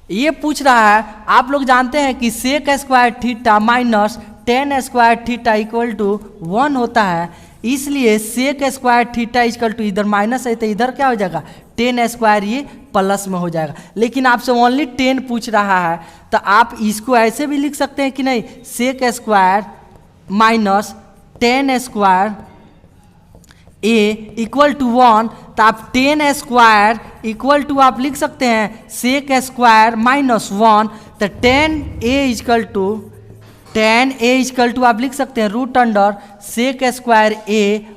ये पूछ रहा है, आप लोग जानते हैं कि sec² theta minus tan² theta equal to 1 होता है, इसलिए sec² थीटा इक्वल टू, इधर माइनस है तो इधर क्या हो जाएगा tan², ये प्लस में हो जाएगा। लेकिन आपसे ओनली 10 पूछ रहा है, तो आप इसको ऐसे भी लिख सकते हैं कि नहीं, sec² minus tan² equal to 1, तो आप tan² इक्वल टू आप लिख सकते हैं sec² माइनस 1, तो tan A इक्वल टू आप लिख सकते हैं √अंडर sec²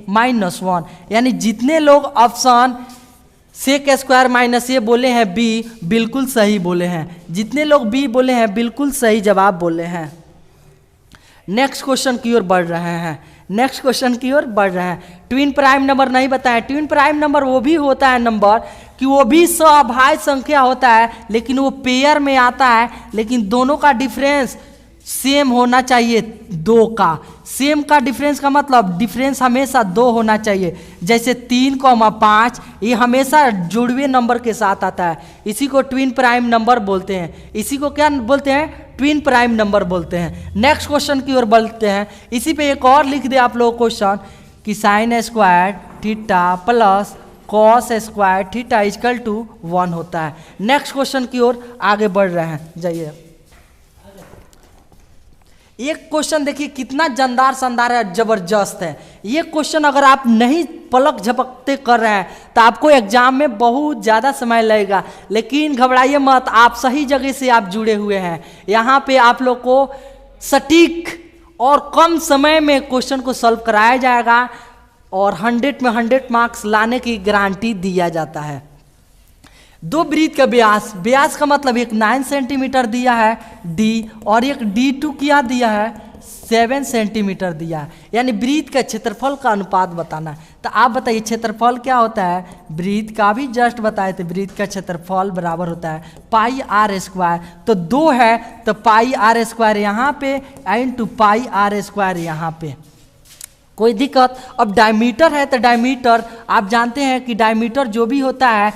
माइनस 1। यानी जितने लोग ऑप्शन sec² माइनस A बोले हैं बी, बिल्कुल सही बोले हैं। जितने लोग बी बोले हैं बिल्कुल सही जवाब बोले हैं। नेक्स्ट क्वेश्चन की ओर बढ़ रहे हैं। ट्विन प्राइम नंबर नहीं बताया। ट्विन प्राइम नंबर वो भी होता है नंबर कि वो भी स्वाभाज्य संख्या होता है, लेकिन वो पेयर में आता है, लेकिन दोनों का डिफरेंस सेम होना चाहिए, 2 का। सेम का डिफरेंस का मतलब डिफरेंस हमेशा 2 होना चाहिए। जैसे 3,5 ये हमेशा जुड़वे नंबर के साथ आता है, इसी को ट्विन प्राइम नंबर बोलते हैं। इसी को क्या बोलते हैं? ट्विन प्राइम नंबर बोलते हैं। नेक्स्ट क्वेश्चन की ओर बढ़ते हैं। इसी पे एक और लिख दे आप लोग क्वेश्चन कि sine square theta plus cos square theta equal to 1 होता है। नेक्स्ट क्वेश्चन की ओर आगे बढ़ रहे हैं, जाइए। एक क्वेश्चन देखिए कितना जानदार शानदार है, जबरदस्त है। ये क्वेश्चन अगर आप नहीं पलक झपकते कर रहे हैं तो आपको एग्जाम में बहुत ज़्यादा समय लगेगा, लेकिन घबराइए मत, आप सही जगह से आप जुड़े हुए हैं। यहाँ पे आप लोग को सटीक और कम समय में क्वेश्चन को सॉल्व कराया जाएगा और 100 में 100 मार्क्स लाने की गारंटी दिया जाता है। 2 वृत्त का व्यास का मतलब एक 9 सेंटीमीटर दिया है डी, और एक D2 क्या दिया है 7 सेंटीमीटर दिया है, यानी वृत्त का क्षेत्रफल का अनुपात बताना है। तो आप बताइए क्षेत्रफल क्या होता है? वृत्त का भी जस्ट बताए थे, वृत्त का क्षेत्रफल बराबर होता है पाई आर स्क्वायर। तो 2 है तो पाई आर स्क्वायर यहाँ पे इनटू पाई आर स्क्वायर यहाँ पे, कोई दिक्कत? अब डायमीटर है तो डायमीटर आप जानते हैं कि डायमीटर जो भी होता है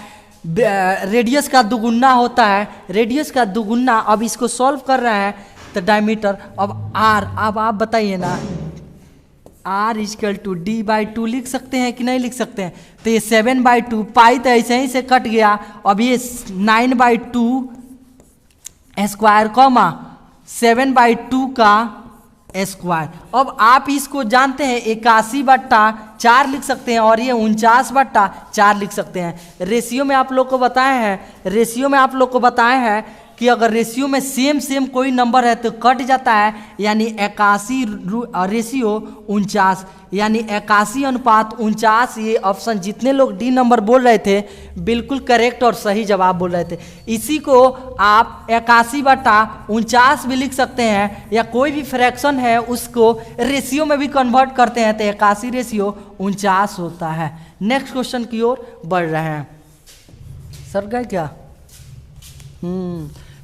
रेडियस का दुगुना होता है, रेडियस का दुगुना। अब इसको सॉल्व कर रहे हैं तो डायमीटर, अब आर, अब आप बताइए ना, आर इक्वल टू D/2 लिख सकते हैं कि नहीं लिख सकते हैं? तो ये 7/2 पाई तो ऐसे ही से कट गया। अब ये 9/2 स्क्वायर कॉमा 7/2 का स्क्वायर। अब आप इसको जानते हैं 81/4 लिख सकते हैं, और ये 49/4 लिख सकते हैं। रेशियो में आप लोग को बताए हैं कि अगर रेशियो में सेम कोई नंबर है तो कट जाता है, यानी 81 रेशियो 49, यानी 81:49। ये ऑप्शन जितने लोग डी नंबर बोल रहे थे बिल्कुल करेक्ट और सही जवाब बोल रहे थे। इसी को आप 81/49 भी लिख सकते हैं, या कोई भी फ्रैक्शन है उसको रेशियो में भी कन्वर्ट करते हैं तो 81 रेशियो 49 होता है। नेक्स्ट क्वेश्चन की ओर बढ़ रहे हैं। सर गए क्या?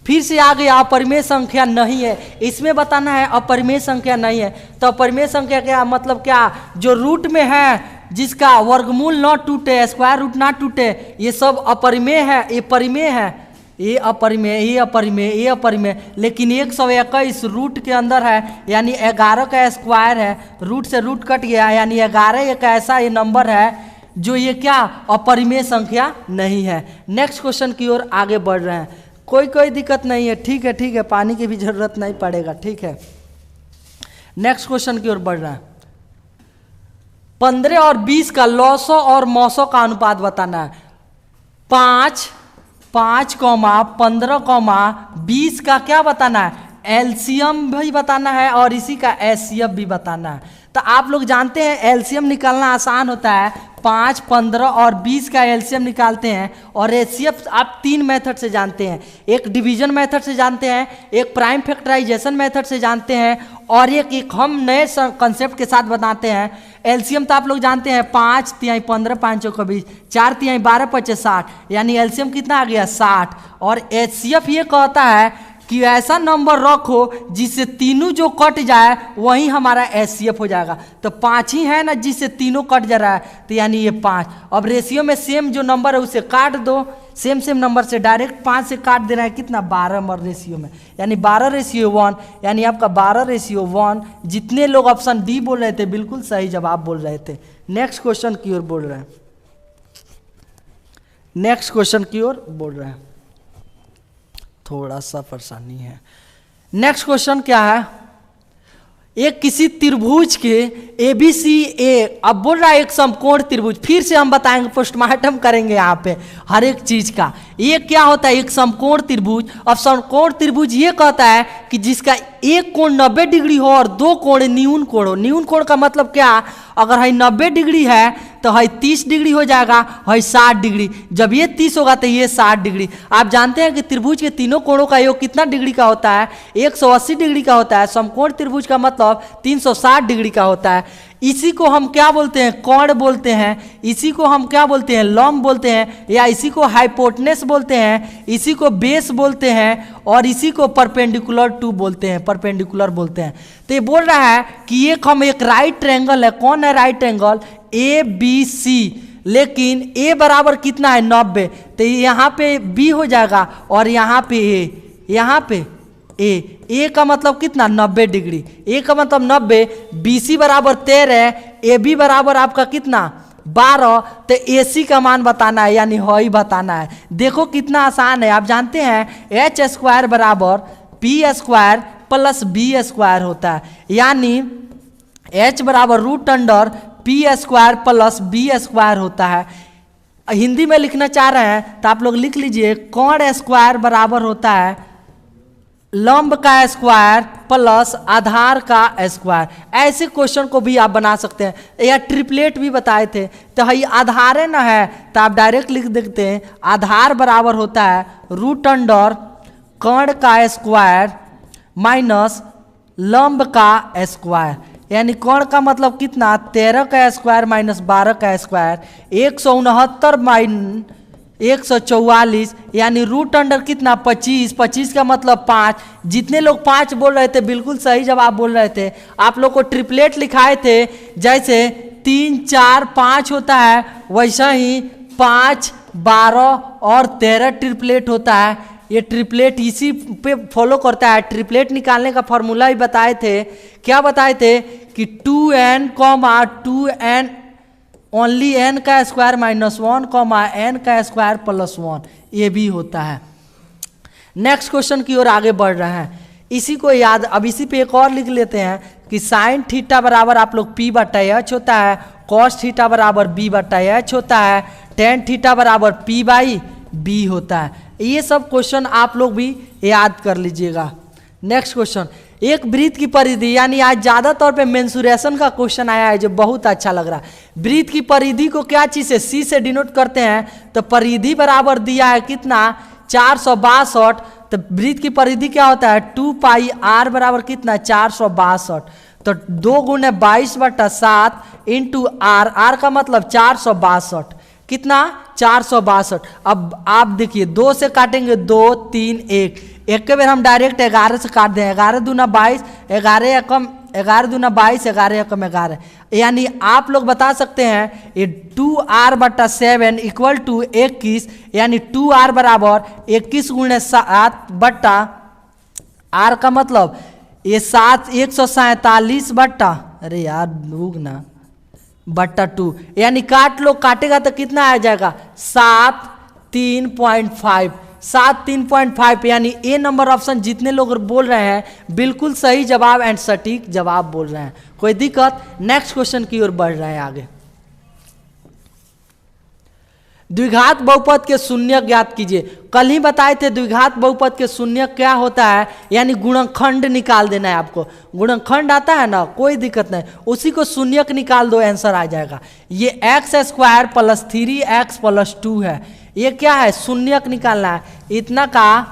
फिर से आ गया अपरिमेय संख्या नहीं है, इसमें बताना है अपरिमेय संख्या नहीं है। तो अपरिमेय संख्या क्या मतलब? क्या जो रूट में है जिसका वर्गमूल न टूटे, स्क्वायर रूट ना टूटे, ये सब अपरिमेय है। ये परिमेय है, ये अपरिमेय, ये अपरिमेय, ये अपरिमेय। लेकिन 121 रूट के अंदर है, यानी 11 का स्क्वायर है, रूट से रूट कट गया, यानी 11 एक ऐसा ये नंबर है जो ये क्या अपरिमेय संख्या नहीं है। नेक्स्ट क्वेश्चन की ओर आगे बढ़ रहे हैं। कोई दिक्कत नहीं है, ठीक है, पानी की भी जरूरत नहीं पड़ेगा, ठीक है। नेक्स्ट क्वेश्चन की ओर बढ़ रहे हैं। 15 और 20 का लॉसो और मौसो का अनुपात बताना है। 5, 15,20 का क्या बताना है? एलसीएम भी बताना है और इसी का एचसीएफ भी बताना है। तो आप लोग जानते हैं एलसीएम निकालना आसान होता है, 5, 15 और 20 का एलसीएम निकालते हैं, और एचसीएफ आप 3 मेथड से जानते हैं। एक डिवीजन मेथड से जानते हैं, एक प्राइम फैक्टराइजेशन मेथड से जानते हैं, और एक हम नए कंसेप्ट के साथ बताते हैं। एलसीएम तो आप लोग जानते हैं 5 तिहाई 15, 5 चौका 20, 4 तिहाई 12, 25, 60, यानी एलसीएम कितना आ गया 60। और एचसीएफ ये कहता है कि ऐसा नंबर रखो जिससे तीनों जो कट जाए वही हमारा एचसीएफ हो जाएगा। तो 5 ही है ना जिससे तीनों कट जा रहा है, तो यानी ये 5। अब रेशियो में सेम जो नंबर है उसे काट दो, सेम नंबर से डायरेक्ट 5 से काट देना है, कितना 12 नंबर रेशियो में, यानी 12:1, यानी आपका 12:1। जितने लोग ऑप्शन डी बोल रहे थे बिल्कुल सही जवाब बोल रहे थे। नेक्स्ट क्वेश्चन की ओर बोल रहे हैं। नेक्स्ट क्वेश्चन की ओर बोल रहे हैं, थोड़ा सा परेशानी है। नेक्स्ट क्वेश्चन क्या है? एक किसी त्रिभुज के ABCA, अब बोल रहा है एक समकोण त्रिभुज, फिर से हम बताएंगे, पोस्टमार्टम करेंगे यहाँ पे हर एक चीज का। ये क्या होता है? एक समकोण त्रिभुज। अब समकोण त्रिभुज ये कहता है कि जिसका एक कोण 90 डिग्री हो और 2 कोण न्यून कोण हो। न्यून कोण का मतलब क्या? अगर है 90 डिग्री है तो है 30 डिग्री हो जाएगा, है 60 डिग्री। जब ये 30 होगा तो ये 60 डिग्री। आप जानते हैं कि त्रिभुज के तीनों कोणों का योग कितना डिग्री का होता है? 180 डिग्री का होता है। समकोण त्रिभुज का मतलब 360 डिग्री का होता है। इसी को हम क्या बोलते हैं, कर्ण बोलते हैं, इसी को हम क्या बोलते हैं, लंब बोलते हैं, या इसी को हाइपोटेनस बोलते हैं, इसी को बेस बोलते हैं, और इसी को परपेंडिकुलर टू बोलते हैं, परपेंडिकुलर बोलते हैं। तो ये बोल रहा है कि एक राइट ट्रायंगल है। कौन है right triangle? A B C, लेकिन ए बराबर कितना है 90, तो यहाँ पे बी हो जाएगा और यहाँ पे ए, यहाँ पे ए का मतलब कितना 90 डिग्री, ए का मतलब 90, बी सी बराबर 13, ए बी बराबर आपका कितना 12, तो ए सी का मान बताना है, यानी हॉई बताना है। देखो कितना आसान है। आप जानते हैं एच स्क्वायर बराबर P square plus B square होता है, यानी एच बराबर root under P square plus B square होता है। हिंदी में लिखना चाह रहे हैं तो आप लोग लिख लीजिए, कर्ण स्क्वायर बराबर होता है लंब का स्क्वायर प्लस आधार का स्क्वायर। ऐसे क्वेश्चन को भी आप बना सकते हैं, या ट्रिपलेट भी बताए थे। तो ये आधार है ना है, तो आप डायरेक्ट लिख देते हैं आधार बराबर होता है रूट अंडर कर्ण का स्क्वायर माइनस लंब का स्क्वायर, यानी कर्ण का मतलब कितना 13 का स्क्वायर माइनस 12 का स्क्वायर, 169 माइनस 144, यानी रूट अंडर कितना 25, 25 का मतलब 5। जितने लोग 5 बोल रहे थे बिल्कुल सही जवाब बोल रहे थे। आप लोग को ट्रिपलेट लिखाए थे, जैसे 3 4 5 होता है, वैसा ही 5 12 और 13 ट्रिपलेट होता है। ये ट्रिपलेट इसी पे फॉलो करता है। ट्रिपलेट निकालने का फॉर्मूला ही बताए थे। क्या बताए थे कि 2n, 2n ओनली n का स्क्वायर माइनस 1, n का स्क्वायर प्लस 1, ये भी होता है। नेक्स्ट क्वेश्चन की ओर आगे बढ़ रहे हैं। इसी को याद, अब इसी पे एक और लिख लेते हैं कि साइन थीटा बराबर आप लोग p बटा एच होता है, कॉस थीटा बराबर b बटा एच होता है, टेन थीटा बराबर p बाई b होता है। ये सब क्वेश्चन आप लोग भी याद कर लीजिएगा। नेक्स्ट क्वेश्चन, एक वृत्त की परिधि, यानी आज ज्यादा तौर पे मेंसुरेशन का क्वेश्चन आया है जो बहुत अच्छा लग रहा है। वृत्त की परिधि को क्या चीज से सी से डिनोट करते हैं, तो परिधि बराबर दिया है कितना 462। तो वृत्त की परिधि क्या होता है 2 पाई आर बराबर कितना 462, तो 2 गुणे 22/7 इंटू आर, आर का मतलब 462, कितना 462। अब आप देखिए 2 से काटेंगे 2 3 1, एक के बेर हम डायरेक्ट 11 से काट दें, 11 दूना 22, 11 एकम 11 दूना 22, 11 एकम 11, यानी आप लोग बता सकते हैं ये 2r/7 इक्वल टू 21, यानी 2r बराबर 21 गुणे 7 बट्टा r का मतलब ये 147 बट्टा, अरे यार भूग ना, बट्टा 2, यानी काट लो, काटेगा तो कितना आ जाएगा 7 3.5, 7 3.5, यानी ए नंबर ऑप्शन जितने लोग बोल रहे हैं बिल्कुल सही जवाब एंड सटीक जवाब बोल रहे हैं। कोई दिक्कत? नेक्स्ट क्वेश्चन की ओर बढ़ रहे हैं आगे। द्विघात बहुपद के शून्य ज्ञात कीजिए। कल ही बताए थे द्विघात बहुपद के शून्य क्या होता है, यानी गुणनखंड निकाल देना है आपको। गुणनखंड आता है ना, कोई दिक्कत नहीं, उसी को शून्यक निकाल दो, आंसर आ जाएगा। ये x² + 3x + 2 है, ये क्या है शून्यक निकालना है। इतना का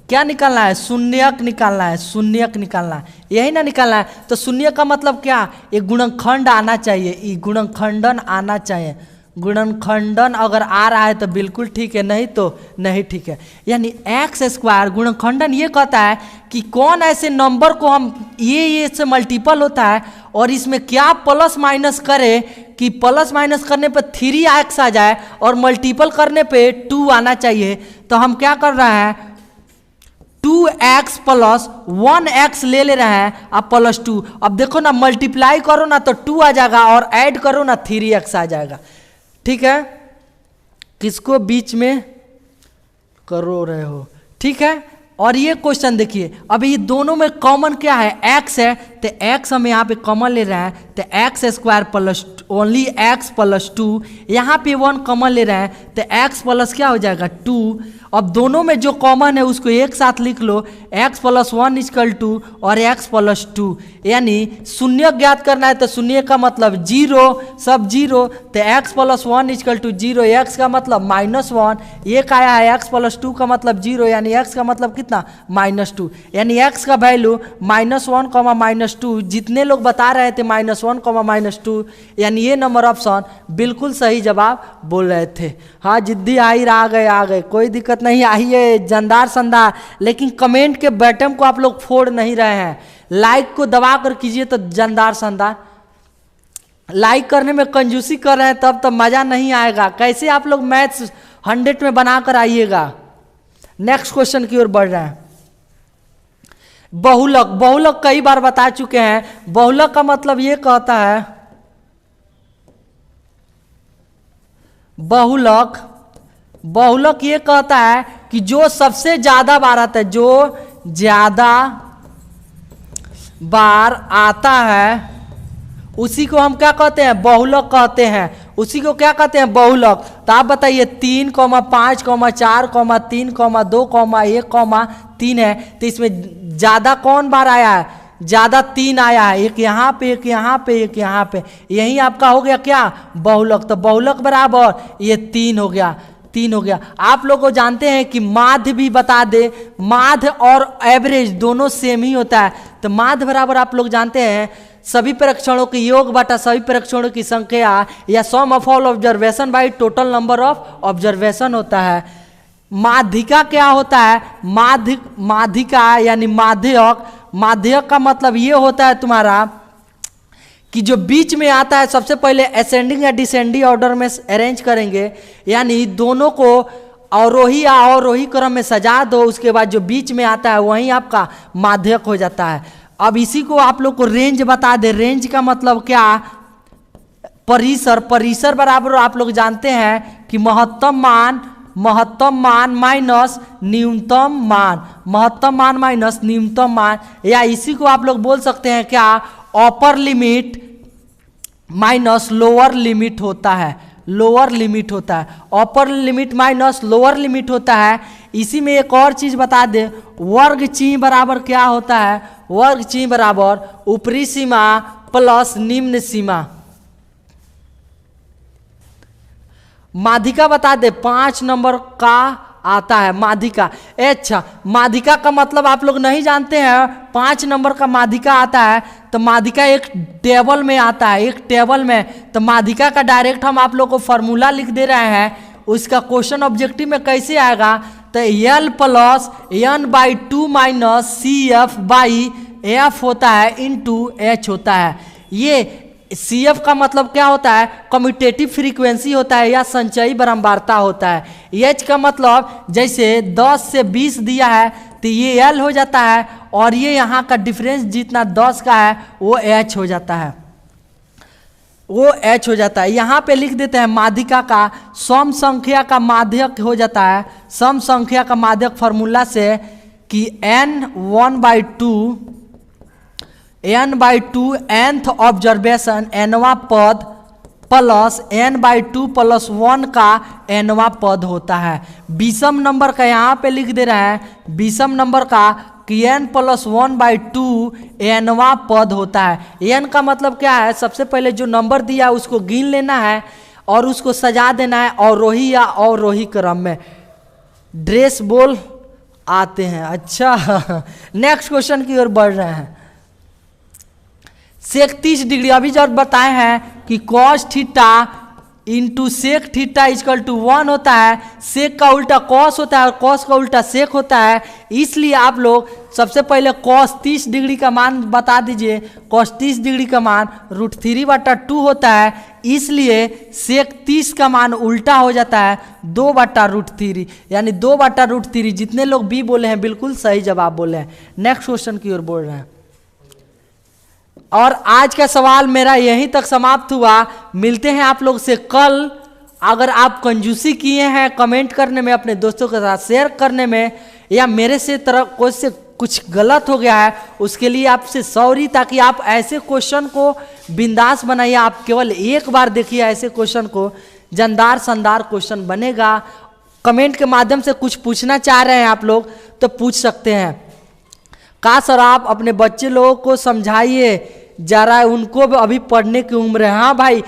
क्या निकालना है, शून्यक निकालना है, शून्यक निकालना है, यही ना निकालना है। तो शून्य का मतलब क्या, ये गुणनखंड आना चाहिए, ये गुणनखंडन आना चाहिए। गुणनखंडन अगर आ रहा है तो बिल्कुल ठीक है, नहीं तो नहीं ठीक है। यानी x² गुणनखंडन ये कहता है कि कौन ऐसे नंबर को हम ये से मल्टीपल होता है और इसमें क्या प्लस माइनस करे कि प्लस माइनस करने पर 3x आ जाए और मल्टीपल करने पे 2 आना चाहिए। तो हम क्या कर रहे हैं 2x + 1x ले रहे हैं अब +2। अब देखो ना, मल्टीप्लाई करो ना तो 2 आ जाएगा और ऐड करो ना 3x आ जाएगा। ठीक है, किसको बीच में करो रहे हो, ठीक है। और ये क्वेश्चन देखिए, अभी ये दोनों में कॉमन क्या है, x है, तो x हम यहाँ पे कॉमन ले रहे हैं, तो x² + ओनली x + 2, यहाँ पे 1 कॉमन ले रहे हैं तो x प्लस क्या हो जाएगा 2। अब दोनों में जो कॉमन है उसको एक साथ लिख लो, x + 1 = 2 और x + 2, यानी शून्य ज्ञात करना है तो शून्य का मतलब 0, सब 0, तो x + 1 = 0, x का मतलब -1, एक आया है x + 2 का मतलब 0, यानी x का मतलब कितना -2, यानी x का वैल्यू -1, -2, जितने लोग बता रहे थे -1, -2, यानी ये नंबर ऑप्शन बिल्कुल सही जवाब बोल रहे थे। हाँ जिद्दी आहिर आ गए, कोई दिक्कत नहीं, आइए जानदार शानदार। लेकिन कमेंट के बटन को आप लोग फोड़ नहीं रहे हैं, लाइक को दबा कर कीजिए तो जानदार शानदार। लाइक करने में कंजूसी कर रहे हैं तब तो मज़ा नहीं आएगा। कैसे आप लोग मैथ्स 100 में बना कर आइएगा। नेक्स्ट क्वेश्चन की ओर बढ़ रहे हैं। बहुलक, बहुलक कई बार बता चुके हैं। बहुलक का मतलब ये कहता है, बहुलक, बहुलक ये कहता है कि जो सबसे ज्यादा बार आता है, जो ज्यादा बार आता है उसी को हम क्या कहते हैं, बहुलक कहते हैं। उसी को क्या कहते हैं, बहुलक। तो आप बताइए 3, 5, 4, 3, 2, 1, 3 है, तो इसमें ज्यादा कौन बार आया है, ज्यादा 3 आया है, एक यहाँ पे, एक यहाँ पे, एक यहाँ पे, यही आपका हो गया क्या, बहुलक। तो बहुलक बराबर ये 3 हो गया, 3 हो गया। आप लोग को जानते हैं कि माध्य भी बता दे, माध्य और एवरेज दोनों सेम ही होता है। तो माध्य बराबर आप लोग जानते हैं सभी परीक्षणों की योग बटा सभी परीक्षणों की संख्या या sum of all observation by total number of observation होता है। माध्यिका क्या होता है, माध्यिका यानी माध्यक। माध्यक का मतलब ये होता है तुम्हारा कि जो बीच में आता है, सबसे पहले असेंडिंग या डिसेंडिंग ऑर्डर में अरेंज करेंगे, यानी दोनों को अवरोही या अवरोही क्रम में सजा दो, उसके बाद जो बीच में आता है वही आपका माध्यक हो जाता है। अब इसी को आप लोग को रेंज बता दे। रेंज का मतलब क्या, परिसर। परिसर बराबर आप लोग जानते हैं कि महत्तम मान माइनस न्यूनतम मान, महत्तम मान माइनस न्यूनतम मान, या इसी को आप लोग बोल सकते हैं क्या, upper limit minus lower limit होता है, लोअर लिमिट होता है, upper limit minus lower limit होता है। इसी में एक और चीज बता दे, वर्ग ची बराबर क्या होता है, वर्ग ची बराबर ऊपरी सीमा प्लस निम्न सीमा। माध्यिका बता दे 5 नंबर का आता है माध्यिका। अच्छा, माध्यिका का मतलब आप लोग नहीं जानते हैं, 5 नंबर का माध्यिका आता है। तो माध्यिका एक टेबल में आता है, एक टेबल में। तो माध्यिका का डायरेक्ट हम आप लोग को फॉर्मूला लिख दे रहे हैं, उसका क्वेश्चन ऑब्जेक्टिव में कैसे आएगा। तो L plus n/2 minus CF/F होता है इंटू H होता है। ये CF का मतलब क्या होता है, कम्यूटेटिव फ्रीक्वेंसी होता है या संचयी बारंबारता होता है। H का मतलब जैसे 10 से 20 दिया है तो ये L हो जाता है, और ये यहाँ का डिफरेंस जितना 10 का है वो H हो जाता है, वो H हो जाता है। यहाँ पे लिख देते हैं माध्यिका का सम संख्या का माध्यक हो जाता है, सम संख्या का माध्यक फॉर्मूला से कि n/2 nth ऑब्जर्वेशन nवा पद प्लस n/2 + 1 का nवा पद होता है। विषम नंबर का यहाँ पे लिख दे रहे हैं, विषम नंबर का कि n + 1/2 nवा पद होता है। n का मतलब क्या है, सबसे पहले जो नंबर दिया उसको गिन लेना है और उसको सजा देना है अवरोही या अवरोही क्रम में। ड्रेस बोल आते हैं। अच्छा, नेक्स्ट क्वेश्चन की ओर बढ़ रहे हैं। सेक 30 डिग्री, अभी जब बताए हैं कि cos theta into sec theta equal to 1 होता है। सेक का उल्टा कॉस होता है और कॉस का उल्टा सेक होता है। इसलिए आप लोग सबसे पहले कॉस 30 डिग्री का मान बता दीजिए। कॉस 30 डिग्री का मान √3/2 होता है, इसलिए सेक 30 का मान उल्टा हो जाता है 2/√3, यानी 2/√3। जितने लोग बी बोले हैं बिल्कुल सही जवाब बोले हैं। नेक्स्ट क्वेश्चन की ओर बोल रहे हैं। और आज का सवाल मेरा यहीं तक समाप्त हुआ। मिलते हैं आप लोग से कल। अगर आप कंजूसी किए हैं कमेंट करने में, अपने दोस्तों के साथ शेयर करने में, या मेरे से तरफ कोई से कुछ गलत हो गया है उसके लिए आपसे सॉरी, ताकि आप ऐसे क्वेश्चन को बिंदास बनाइए। आप केवल एक बार देखिए ऐसे क्वेश्चन को, जानदार शानदार क्वेश्चन बनेगा। कमेंट के माध्यम से कुछ पूछना चाह रहे हैं आप लोग तो पूछ सकते हैं। का सर आप अपने बच्चे लोगों को समझाइए जरा, उनको भी अभी पढ़ने की उम्र है। हाँ भाई,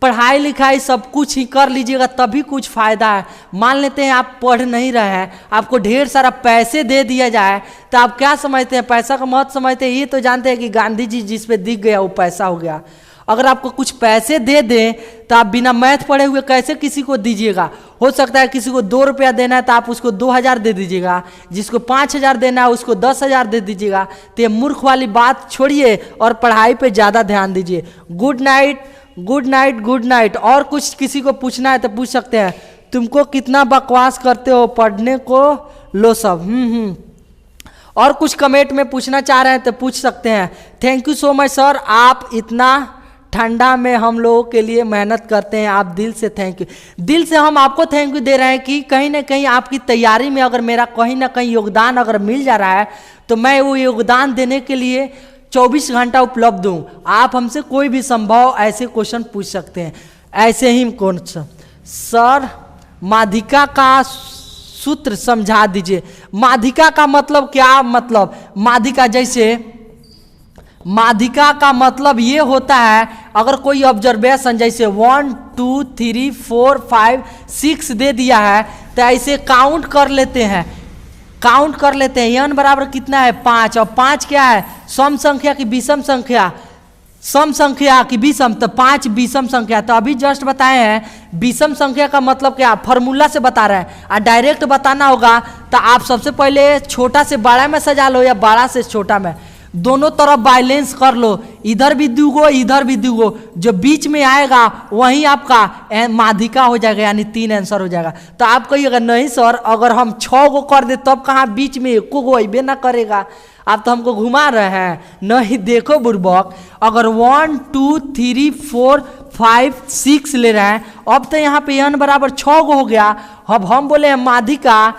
पढ़ाई लिखाई सब कुछ ही कर लीजिएगा तभी कुछ फ़ायदा है। मान लेते हैं आप पढ़ नहीं रहे हैं, आपको ढेर सारा पैसे दे दिया जाए तो आप क्या समझते हैं, पैसा का महत्व समझते हैं? ये तो जानते हैं कि गांधी जी जिस पे दिख गया वो पैसा हो गया। अगर आपको कुछ पैसे दे दें तो आप बिना मैथ पढ़े हुए कैसे किसी को दीजिएगा? हो सकता है किसी को 2 रुपया देना है तो आप उसको 2000 दे दीजिएगा, जिसको 5000 देना है उसको 10,000 दे दीजिएगा। तो ये मूर्ख वाली बात छोड़िए और पढ़ाई पे ज़्यादा ध्यान दीजिए। Good night, good night, good night. और कुछ किसी को पूछना है तो पूछ सकते हैं। तुमको कितना बकवास करते हो, पढ़ने को लो सब। और कुछ कमेंट में पूछना चाह रहे हैं तो पूछ सकते हैं। Thank you so much sir, आप इतना ठंडा में हम लोगों के लिए मेहनत करते हैं, आप दिल से थैंक यू। दिल से हम आपको थैंक यू दे रहे हैं कि कहीं ना कहीं आपकी तैयारी में अगर मेरा कहीं ना कहीं योगदान अगर मिल जा रहा है तो मैं वो योगदान देने के लिए 24 घंटा उपलब्ध हूँ। आप हमसे कोई भी संभव ऐसे क्वेश्चन पूछ सकते हैं। ऐसे ही क्वेश्चन सर माध्यिका का सूत्र समझा दीजिए। माध्यिका का मतलब क्या? मतलब माध्यिका, जैसे माध्यिका का मतलब ये होता है अगर कोई ऑब्जर्वेशन जैसे 1 2 3 4 5 6 दे दिया है तो ऐसे काउंट कर लेते हैं, काउंट कर लेते हैं। n बराबर कितना है? 5। और 5 क्या है? सम संख्या की विषम संख्या, सम संख्या की विषम, तो 5 विषम संख्या। तो अभी जस्ट बताए हैं विषम संख्या का मतलब क्या, फॉर्मूला से बता रहे हैं। और डायरेक्ट बताना होगा तो आप सबसे पहले छोटा से बड़ा में सजा लो या बड़ा से छोटा में, दोनों तरफ बैलेंस कर लो। इधर भी दूगो इधर भी दूगो, जो बीच में आएगा वही आपका माध्यिका हो जाएगा, यानी 3 आंसर हो जाएगा। तो आप कहिएगा नहीं सर अगर हम 6 गो कर दे तब कहाँ बीच में 1 गो अबे ना करेगा, आप तो हमको घुमा रहे हैं। नहीं देखो बुर्बक, अगर 1 2 3 4 5 6 ले रहे हैं, अब तो यहाँ पे n बराबर 6 गो हो गया। अब हम बोले हैं माध्यिका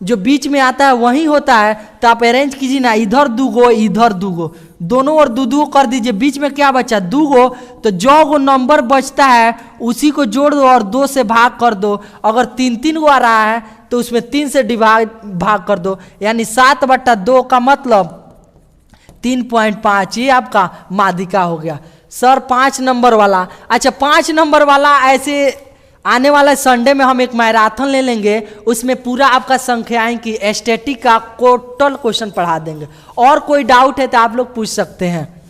जो बीच में आता है वही होता है, तो आप अरेंज कीजिए ना, इधर 2 गो इधर 2 गो, दोनों ओर 2 2 कर दीजिए। बीच में क्या बचा? 2 गो। तो जो गो नंबर बचता है उसी को जोड़ दो और 2 से भाग कर दो। अगर 3 3 गो आ रहा है तो उसमें 3 से भाग कर दो, यानी 7/2 का मतलब 3.5। ये आपका माध्यिका हो गया। सर 5 नंबर वाला, अच्छा 5 नंबर वाला ऐसे आने वाला संडे में हम एक मैराथन ले लेंगे, उसमें पूरा आपका संख्याएं की स्टैटिक का टोटल क्वेश्चन पढ़ा देंगे। और कोई डाउट है तो आप लोग पूछ सकते हैं,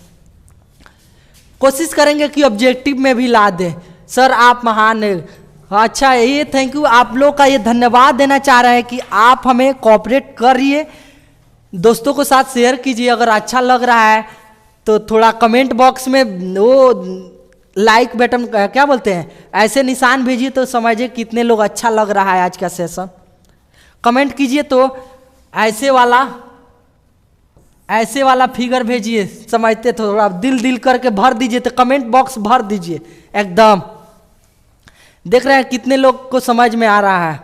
कोशिश करेंगे कि ऑब्जेक्टिव में भी ला दें। सर आप महान है। अच्छा ये थैंक यू, आप लोग का ये धन्यवाद देना चाह रहे हैं कि आप हमें कोऑपरेट करिए, दोस्तों को साथ शेयर कीजिए। अगर अच्छा लग रहा है तो थोड़ा कमेंट बॉक्स में वो लाइक बटन क्या बोलते हैं ऐसे निशान भेजिए तो समझिए कितने लोग अच्छा लग रहा है आज का सेशन। कमेंट कीजिए तो ऐसे वाला फिगर भेजिए, समझते थोड़ा दिल करके भर दीजिए, तो कमेंट बॉक्स भर दीजिए एकदम। देख रहे हैं कितने लोग को समझ में आ रहा है।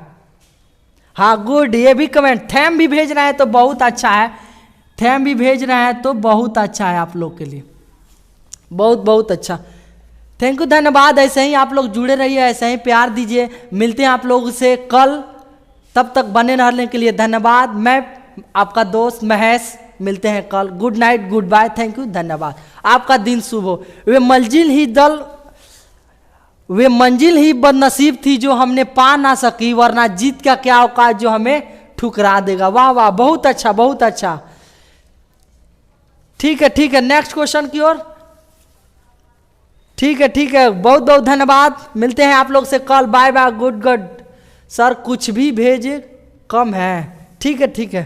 हाँ गुड, ये भी कमेंट थैम भी भेज रहे हैं तो बहुत अच्छा है, थैम भी भेज रहे हैं तो बहुत अच्छा है आप लोग के लिए, बहुत बहुत अच्छा। थैंक यू, धन्यवाद। ऐसे ही आप लोग जुड़े रहिए, ऐसे ही प्यार दीजिए। मिलते हैं आप लोगों से कल, तब तक बने रहने के लिए धन्यवाद। मैं आपका दोस्त महेश, मिलते हैं कल। Good night, good bye, thank you, धन्यवाद। आपका दिन शुभ हो। वे मंजिल ही बदनसीब थी जो हमने पा ना सकी, वरना जीत का क्या औकात जो हमें ठुकरा देगा। वाह वाह, बहुत अच्छा बहुत अच्छा। ठीक है, नेक्स्ट क्वेश्चन की ओर। ठीक है, बहुत बहुत धन्यवाद। मिलते हैं आप लोग से कल, bye bye, good good. Sir कुछ भी भेजे कम है। ठीक है।